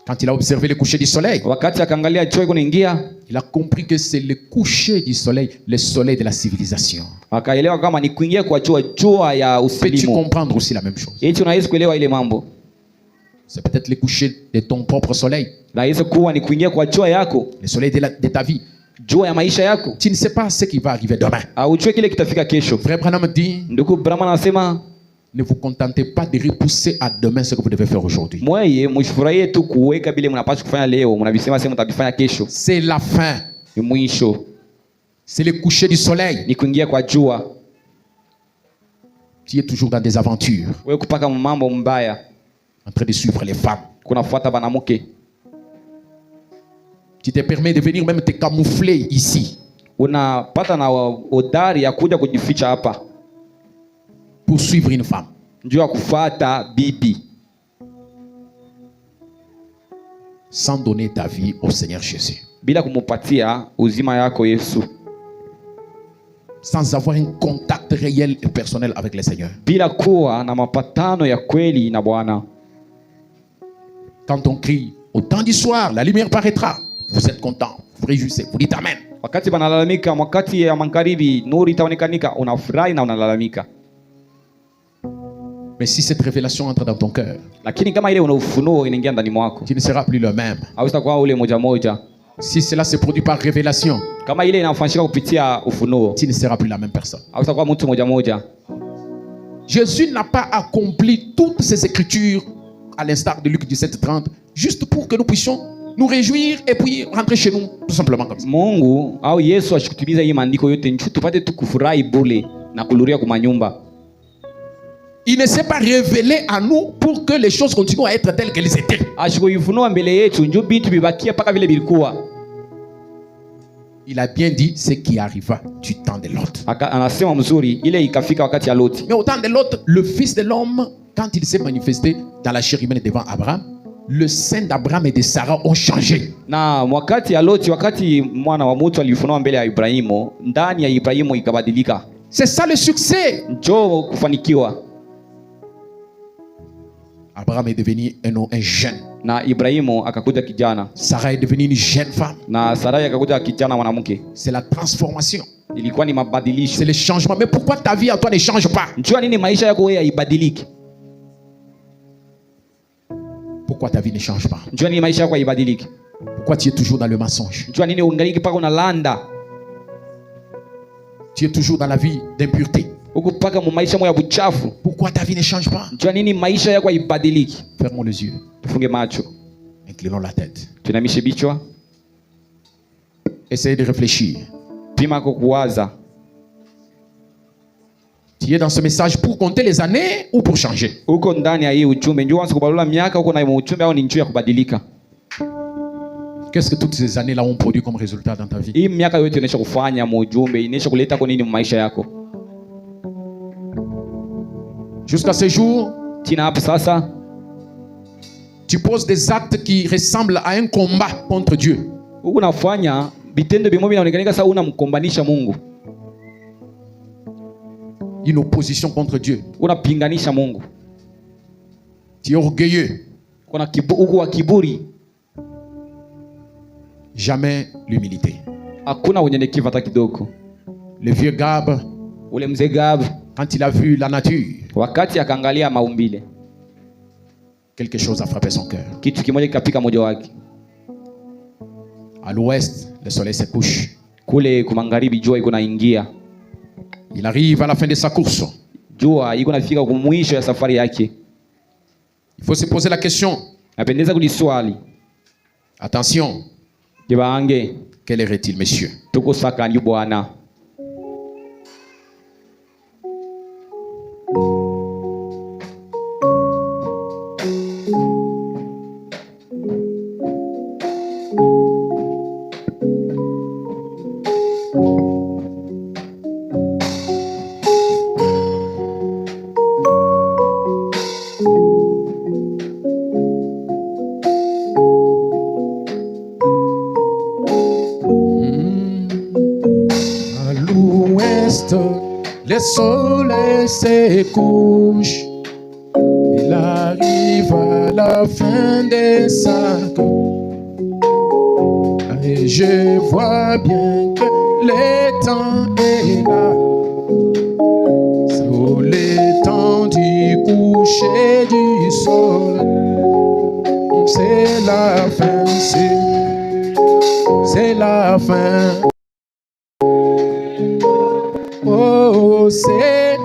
Quand il a observé le coucher du soleil, wakati akaangalia jua iko inaingia, il a compris que c'est le coucher du soleil, le soleil de la civilisation. Akaelewa kama ni kuingia kwa jua ya usilimu. Peux-tu comprendre aussi la même chose? Eti unaweza kuelewa ile mambo. C'est peut-être le coucher de ton propre soleil. Na hizo kuwa ni kuingia kwa jua yako, le soleil de ta vie. Jua ya maisha yako. Tu ne sais pas ce qui va arriver demain. Haujui kile kitafika kesho. Frère Branham dit, ndugu Branham anasema, ne vous contentez pas de repousser à demain ce que vous devez faire aujourd'hui. Mweye mshifurahie tu kuweka bile mnapaswa kufanya leo, mnavisema sema mtavifanya kesho. C'est la fin. Ni mwisho. C'est le coucher du soleil. Ni kuingia kwa jua. Tu es toujours dans des aventures. Wewe kupaka mambo mbaya. En train de suivre les femmes. Kunafuata banamuke. Tu te permets de venir même te camoufler ici. Unapata na odari ya kuja kujificha hapa. Pour suivre une femme. Njoo kufuata bibi. Sans donner ta vie au Seigneur Jésus. Bila kumupatia uzima yako Yesu. Sans avoir un contact réel et personnel avec le Seigneur. Bila kuwa na mapatano ya kweli na Bwana. Quand on crie au temps du soir, la lumière paraîtra. Vous êtes content, vous réjouissez, vous dites amen. Wakati banalalamika, wakati ya magharibi nuru itaonekanika, unafurahi na unalalamika. Mais si cette révélation entre dans ton cœur, lakini kama ile una ufunuo inaingia ndani mwako, tu ne seras plus le même. Hautakuwa ule moja moja. Si cela se produit par révélation, kama ile inafanyika kupitia ufunuo, tu ne seras plus la même personne. Hautakuwa mtu moja moja. Jésus n'a pas accompli toutes ces écritures à l'instar de Luc 17:30 juste pour que nous puissions nous réjouir et puis rentrer chez nous tout simplement comme ça. Mungu au Yesu ashikutimiza hii maandiko yote nchi tupate tu kufurahi bure na kuluria kwa manyumba. Il ne s'est pas révélé à nous pour que les choses continuent à être telles qu'elles étaient. Ashikuifunua mbele yetu ndio bitu bibakia paka vile bilikuwa. Il a bien dit ce qui arriva du temps de Lot. Anasema mzuri ile ikafika wakati ya Lot. Mais au temps de Lot, le fils de l'homme, quand il s'est manifesté dans la chair humaine devant Abraham, le sein d'Abraham et de Sarah ont changé. Na wakati ya Lot, wakati mwana wa mtu alifunua mbele ya Ibrahimu, ndani ya Ibrahimu ikabadilika. C'est ça le succès. Njoo kufanikiwa. Abraham est devenu un jeune. Na Ibrahimu akakuja kijana. Sarah est devenue une jeune femme. Na Sarah akakuja kijana mwanamke. C'est la transformation. Ilikuwa ni mabadilisho. C'est le changement. Mais pourquoi ta vie à toi ne change pas? Njoo nini maisha yako wewe haibadiliki? Pourquoi ta vie ne change pas? Njoo nini maisha yako haibadiliki? Pourquoi tu es toujours dans le mensonge? Njoo nini ungaliki paka unalanda? Tu es toujours dans la vie d'impureté. Ukupaka mu maisha moya buchafu. Pourquoi ta vie ne change pas? Njoo nini maisha yako haibadiliki? Fermons les yeux. Tufunge macho. Inclinons la tête. Tunamishe bichwa. Essayez de réfléchir. Pima kuwaza. Tu es dans ce message pour compter les années ou pour changer? Uko ndani ya hii ujumbe njoo anza kubalula miaka uko na ujumbe au ni njoo ya kubadilika? Qu'est-ce que toutes ces années là ont produit comme résultat dans ta vie? Hii miaka yote inaisha kufanya ujumbe, inaisha kuleta kwa nini maisha yako? Jusqu'à ce jour, Tu poses des actes qui ressemblent à un combat contre Dieu. Une opposition contre Dieu. Tu es orgueilleux. Jamais l'humilité. Le vieux Gab, quand il a vu la nature, quelque chose a frappé son cœur. À l'ouest, le soleil se couche. Il arrive à la fin de sa course. Il faut se poser la question. Attention. Quel est-il, monsieur? Le soleil se couche, il arrive à la fin de sa course, et je vois bien que le temps est là, sur le temps du coucher du soleil. C'est la fin, c'est la fin. Oh, c'est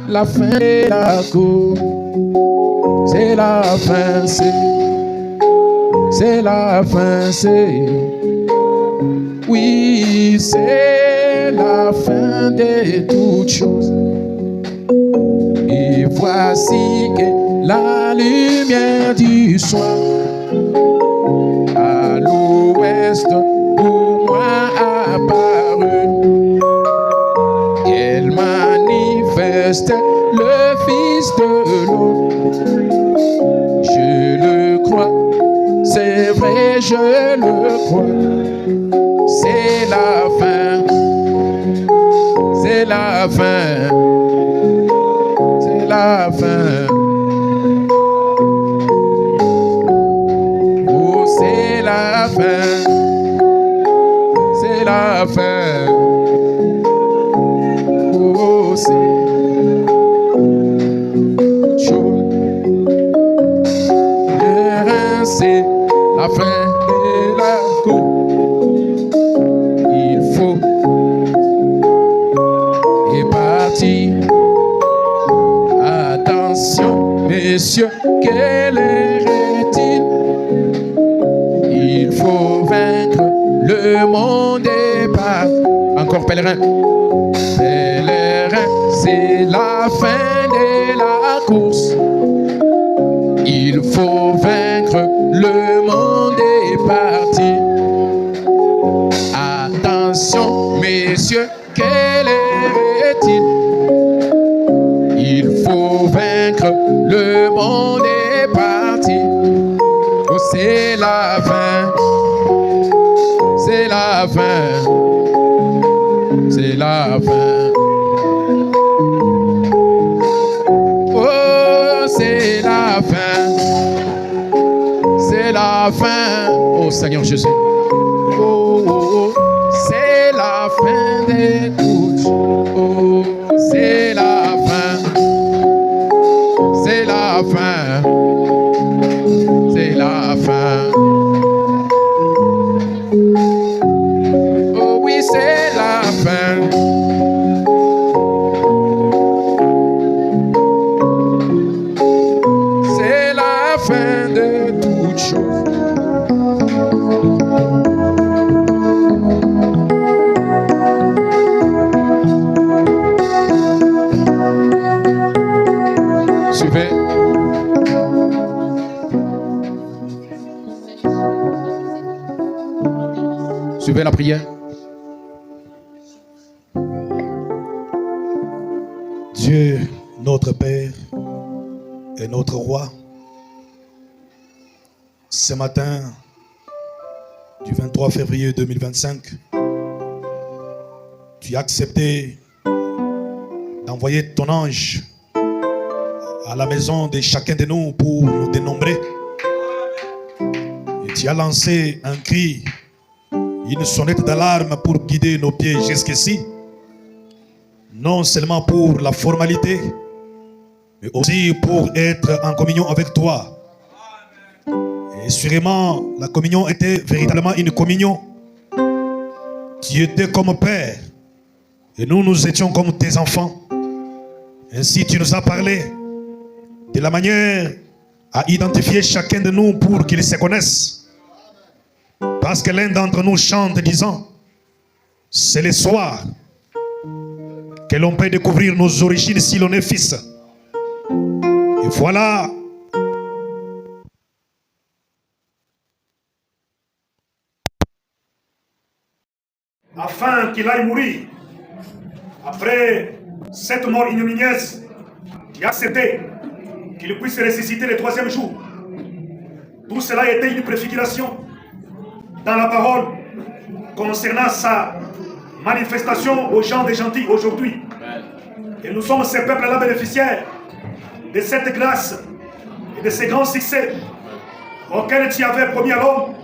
la fin de la course. C'est la fin, c'est la fin, oui, c'est la fin de toutes choses. Et voici que la lumière du soir à l'ouest pour moi apparut. Elle manifeste le Fils de l'homme. Je le crois, c'est vrai, je le crois. C'est la fin, c'est la fin, c'est la fin. Oh, c'est la fin, c'est la fin. Oh, c'est chaud. C'est la fin de la course. Il faut et partir. Attention, messieurs, quelle heure est-il? Il faut vaincre le monde et pas. Encore pèlerin. Pèlerin, c'est la fin de la course. Il faut vaincre le monde est parti. Attention, messieurs, quelle heure est-il? Il faut vaincre le monde est parti. Oh, c'est la fin, c'est la fin, c'est la fin. Oh, c'est la fin. C'est la fin, oh Seigneur Jésus. Oh, oh, oh. C'est la fin des toutes. Oh, c'est la fin. C'est la fin. C'est la fin. Oh oui, c'est la fin. C'est la fin de toutes choses. Suivez. Suivez la prière. Dieu, notre Père, et notre roi, ce matin du 23 février 2025, tu as accepté d'envoyer ton ange à la maison de chacun de nous pour nous dénombrer. Et tu as lancé un cri, une sonnette d'alarme pour guider nos pieds jusqu'ici. Non seulement pour la formalité, mais aussi pour être en communion avec toi. Et sûrement, la communion était véritablement une communion. Tu étais comme Père, et nous étions comme tes enfants. Ainsi, tu nous as parlé de la manière à identifier chacun de nous pour qu'il se connaisse. Parce que l'un d'entre nous chante disant, c'est le soir que l'on peut découvrir nos origines si l'on est fils. Et voilà afin qu'il aille mourir. Après cette mort ignominieuse, il a accepté qu'il puisse ressusciter le troisième jour. Tout cela était une préfiguration dans la parole concernant sa manifestation aux gens des gentils aujourd'hui. Et nous sommes ces peuples-là bénéficiaires de cette grâce et de ces grands succès auxquels tu avais promis à l'homme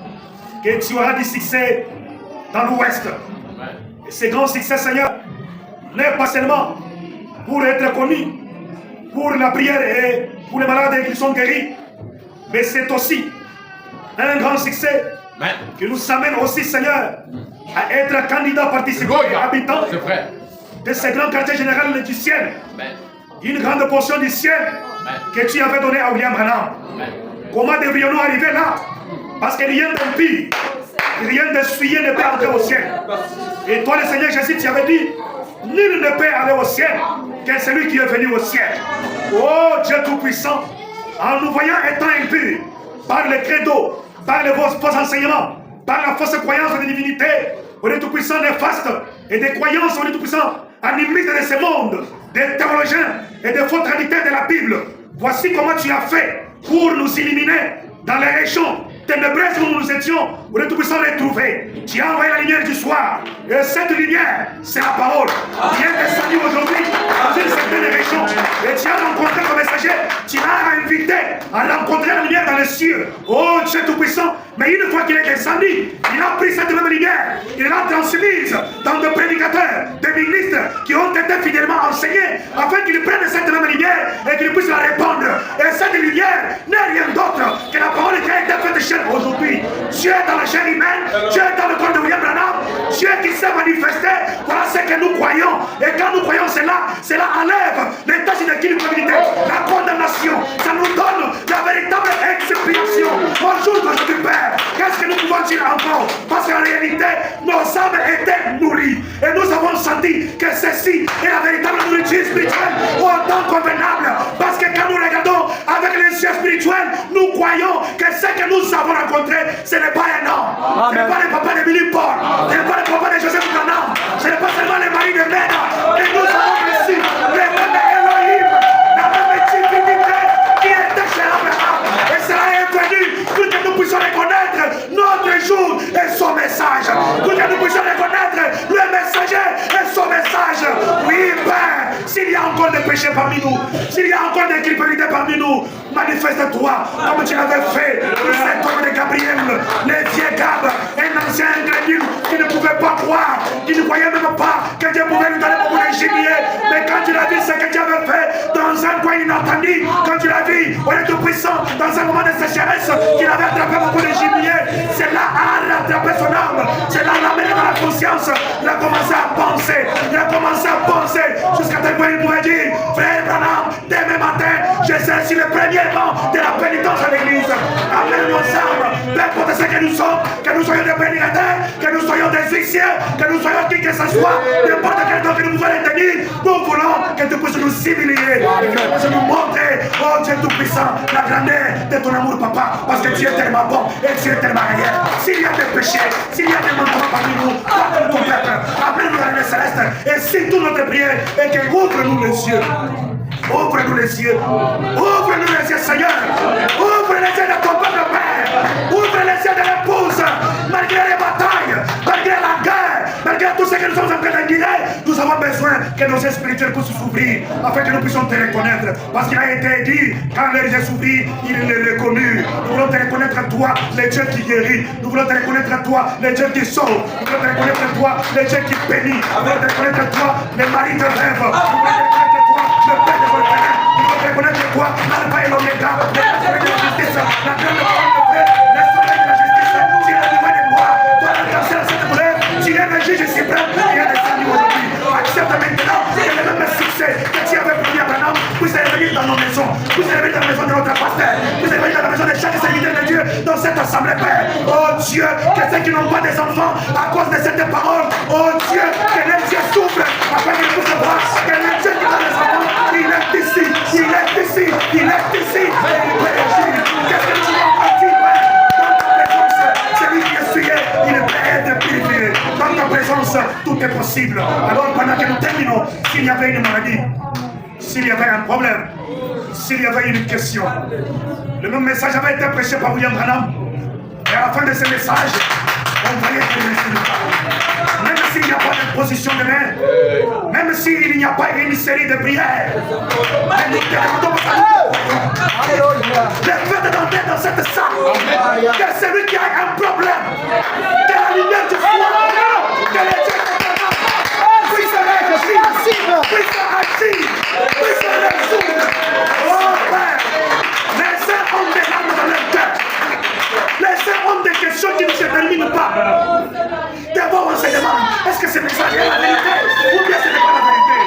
que tu auras du succès dans l'Ouest. Et ces grands succès, Seigneur, n'est pas seulement pour être connus, pour la prière et pour les malades qui sont guéris, mais c'est aussi un grand succès qui nous amène aussi, Seigneur, à être candidats participants et habitants de ces grands quartiers généraux du ciel. Une grande portion du ciel que tu avais donné à William Branham. Comment devrions-nous arriver là? Parce que rien d'impie, rien de souillé ne peut entrer au ciel. Et toi, le Seigneur Jésus, tu avais dit, nul ne peut aller au ciel que celui qui est venu au ciel. Oh Dieu Tout-Puissant, en nous voyant étant impurs par le credo, par les faux enseignements, par la fausse croyance de divinité, au Dieu Tout-Puissant néfaste et des croyances au Dieu Tout-Puissant animistes de ce monde, des théologiens et des faux traducteurs de la Bible. Voici comment tu as fait pour nous éliminer dans les régions ténébreuses où nous étions, où le Tout-Puissant les trouvait. Tu as envoyé la lumière du soir. Et cette lumière, c'est la parole. Tu es descendu aujourd'hui dans une certaine région. Et tu as rencontré ton messager. Tu l'as invité à rencontrer la lumière dans les cieux. Oh Dieu Tout-Puissant. Mais une fois qu'il est descendu, il a pris cette même lumière. Il l'a transmise dans des prédicateurs, des ministres qui ont été fidèlement enseignés afin qu'ils prennent cette même lumière et qu'ils puissent la répandre. Et cette lumière n'est rien d'autre que la parole qui a été faite chair aujourd'hui. Dieu est dans la chair humaine, Dieu est dans le corps de William Branham, Dieu qui s'est manifesté. Voilà ce que nous croyons. Et quand nous croyons cela enlève les tâches de culpabilité, la condamnation. Ça nous donne la véritable expiation. Bonjour, aujourd'hui, Père. Qu'est-ce que nous pouvons dire encore? Parce qu'en réalité, nos âmes étaient nourries. Et nous avons senti que ceci est la véritable nourriture spirituelle autant convenable. Parce que quand nous regardons avec les yeux spirituels, nous croyons que ce que nous avons rencontré, ce n'est pas un homme. Ce n'est pas le papa de Billy Paul. Ce n'est pas le papa de Joseph Branham. Ce n'est pas seulement le mari de Mena. Et nous avons reçu le même Elohim, la même divinité qui était chez Abraham. Et cela est venu pour que nous puissions reconnaître notre jour et son message. Pour que nous puissions reconnaître le messager et son message. Oui, Père, s'il y a encore des péchés parmi nous, s'il y a encore des culpabilités parmi nous, manifeste-toi comme tu l'avais fait pour cet homme de Gabriel, les vieux Gab, un ancien incrédule qui ne pouvait pas croire, qui ne croyait même pas que Dieu pouvait lui donner beaucoup de gibier. Mais quand tu l'as vu, ce que Dieu avait fait dans un coin inattendu, quand tu l'as vu, on est tout puissant, dans un moment de sécheresse, qu'il avait attrapé beaucoup de gibier, cela a rattrapé son âme, cela l'a amené dans la conscience, il a commencé à penser, jusqu'à tel point il pouvait dire, frère Branham, demain matin, je serai le premier de la pénitence à l'église. Amène-nous ensemble, peu importe ce que nous sommes, que nous soyons des pénitents, que nous soyons des huissiers, que nous soyons qui que ce soit, n'importe quel don que nous pouvons les tenir, nous voulons que tu puisses nous humilier, que tu puisses nous montrer, oh Dieu Tout-Puissant, la grandeur de ton amour, Papa, parce que tu es tellement bon et tu es tellement réel. S'il y a des péchés, s'il y a des manquements parmi nous, pardonne ton peuple, appelle-nous dans les célestes, et si toute notre prière et que ouvre-nous les yeux. Ouvre-nous les yeux. Ouvre-nous les yeux, Seigneur. Ouvre les yeux de ton peuple, Père. Ouvre les yeux de l'épouse. Malgré les batailles, malgré la guerre, malgré tout ce que nous sommes en train de dire, nous avons besoin que nos yeux spirituels puissent s'ouvrir afin que nous puissions te reconnaître. Parce qu'il a été dit, quand les yeux s'ouvrent, il est reconnu. Nous voulons te reconnaître toi, le Dieu qui guérit. Nous voulons te reconnaître toi, le Dieu qui sauve. Nous voulons te reconnaître toi, le Dieu qui bénit. Nous voulons te reconnaître toi, le mari de rêve. Nous voulons te reconnaître toi, le Père de votre Père. Nous voulons te reconnaître toi, l'alpha et l'oméga, le soleil de la justice, la grande parole de paix, le soleil de la justice, tu es le divin de gloire, toi le cancer de cette brève, tu es le juge suprême, tu es descendu aujourd'hui. Accepte maintenant que le même succès que tu avais promis à Branham puisse revenir dans nos maisons, puisse revenir dans la maison de notre pasteur, puisse revenir dans la maison de chaque serviteur de Dieu dans cette assemblée, Père. Oh Dieu, que ceux qui n'ont pas des enfants à cause de cette parole, oh Dieu, que les yeux s'ouvrent afin qu'ils puissent voir que le Dieu qui donne les enfants, il est ici, il est ici, il est ici, et il peut agir. Qu'est-ce que tu as dit, Père? Dans ta présence, celui qui est souillé, il est prêt à être purifié. Dans ta présence, tout est possible. Alors pendant que nous terminons, s'il y avait une maladie, s'il y avait un problème, s'il y avait une question, le même message avait été prêché par William Branham. Et à la fin de ce message, on voyait que le résultat. Même s'il n'y a pas de position de main, même s'il n'y a pas une série de prières, mais nous te demandons le fait d'entrer dans cette salle, que celui qui a un problème, que la lumière du foi, que les dieux puisse réagir, puisse agir, puisse résoudre. Oh Père, les uns ont des larmes dans leur cœur. Les uns ont des questions qui ne se terminent pas. D'abord on se demande, est-ce que ce message est la vérité ou bien ce n'est pas la vérité?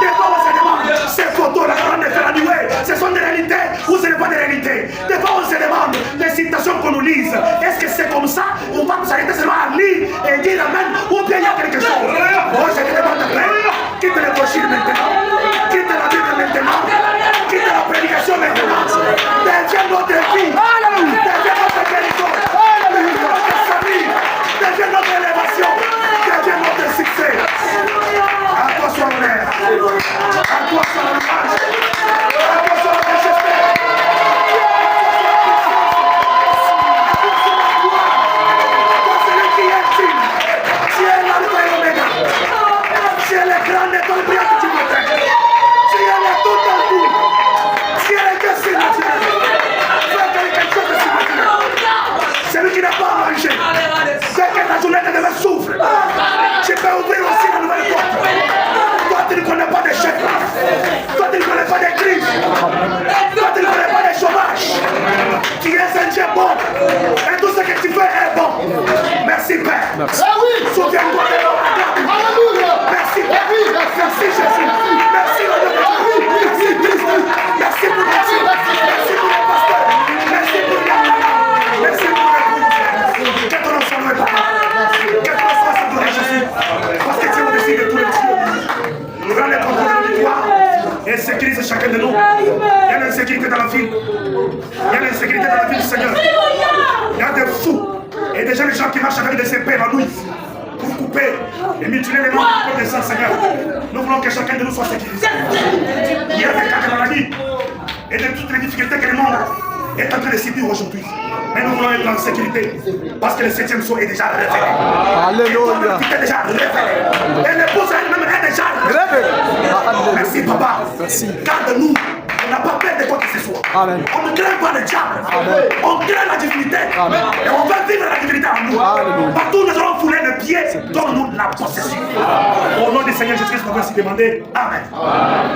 D'abord on se demande, ces photos, la grande Ferranué, ce sont des réalités ou ce n'est pas des réalités? D'abord on se demande, les citations qu'on nous lise, est-ce que c'est comme ça ou pas nous arrêter seulement à lire et dire amen ou bien il y a quelque chose? Oh, je te demande de faire, quitte le brochures maintenant, quitte la Bible maintenant, quitte la prédication maintenant, deviens notre vie, deviens notre guérison, deviens notre famille, deviens notre élévation, deviens notre succès. À toi soit l'honneur, à toi soit l'hommage, à toi soit la majesté, à toi soit la gloire, à toi celui qui est digne, tu es l'alpha et l'oméga, tu es le grand étoile brillante du matin, tu es le tout en tout, tu es le Dieu surnaturel, fais quelque chose de surnaturel, celui qui n'a pas mangé, fais que ta journée ne me souffle, tu peux ouvrir aussi la nouvelle porte. Toi tu ne connais pas de chèques, toi tu ne connais pas de crises, toi tu ne connais pas de chômage, tu es un Dieu bon, et tout ce que tu fais est bon. Merci Père, souviens-toi de nous. Merci Père, merci Jésus, merci le Dieu de Dieu, merci Christ, merci pour les Dieu, merci pour les pasteurs, merci pour les merci pour l'épouse, que ton nom soit loué Papa, que ton nom soit adoré Jésus, parce que tu es au-dessus de tous les dieux. Nous allons les contrôler de toi et sécuriser chacun de nous. Il y a l'insécurité dans la ville, il y a l'insécurité dans la ville du Seigneur, il y a des fous et déjà les gens qui marchent avec des épées en louis pour couper et mutiler les membres du peuple des saints, Seigneur. Nous voulons que chacun de nous soit sécurisé. Il y a des cas de maladie et de toutes les difficultés que le monde est en train de subir aujourd'hui. Mais nous voulons être en sécurité parce que le 7e saut est déjà révélé. Alléluia. Et est déjà révélé. Et l'épouse elle-même est déjà révélée. Merci Papa. Merci. Garde-nous. On n'a pas peur de quoi que ce soit. Amen. On ne craint pas le diable. Amen. On craint la divinité. Amen. Et on va vivre la divinité en nous. Amen. Partout où nous allons fouler le pied, donne-nous la possession. Au nom du Seigneur Jésus-Christ, nous avons ainsi demandé. Amen. Amen.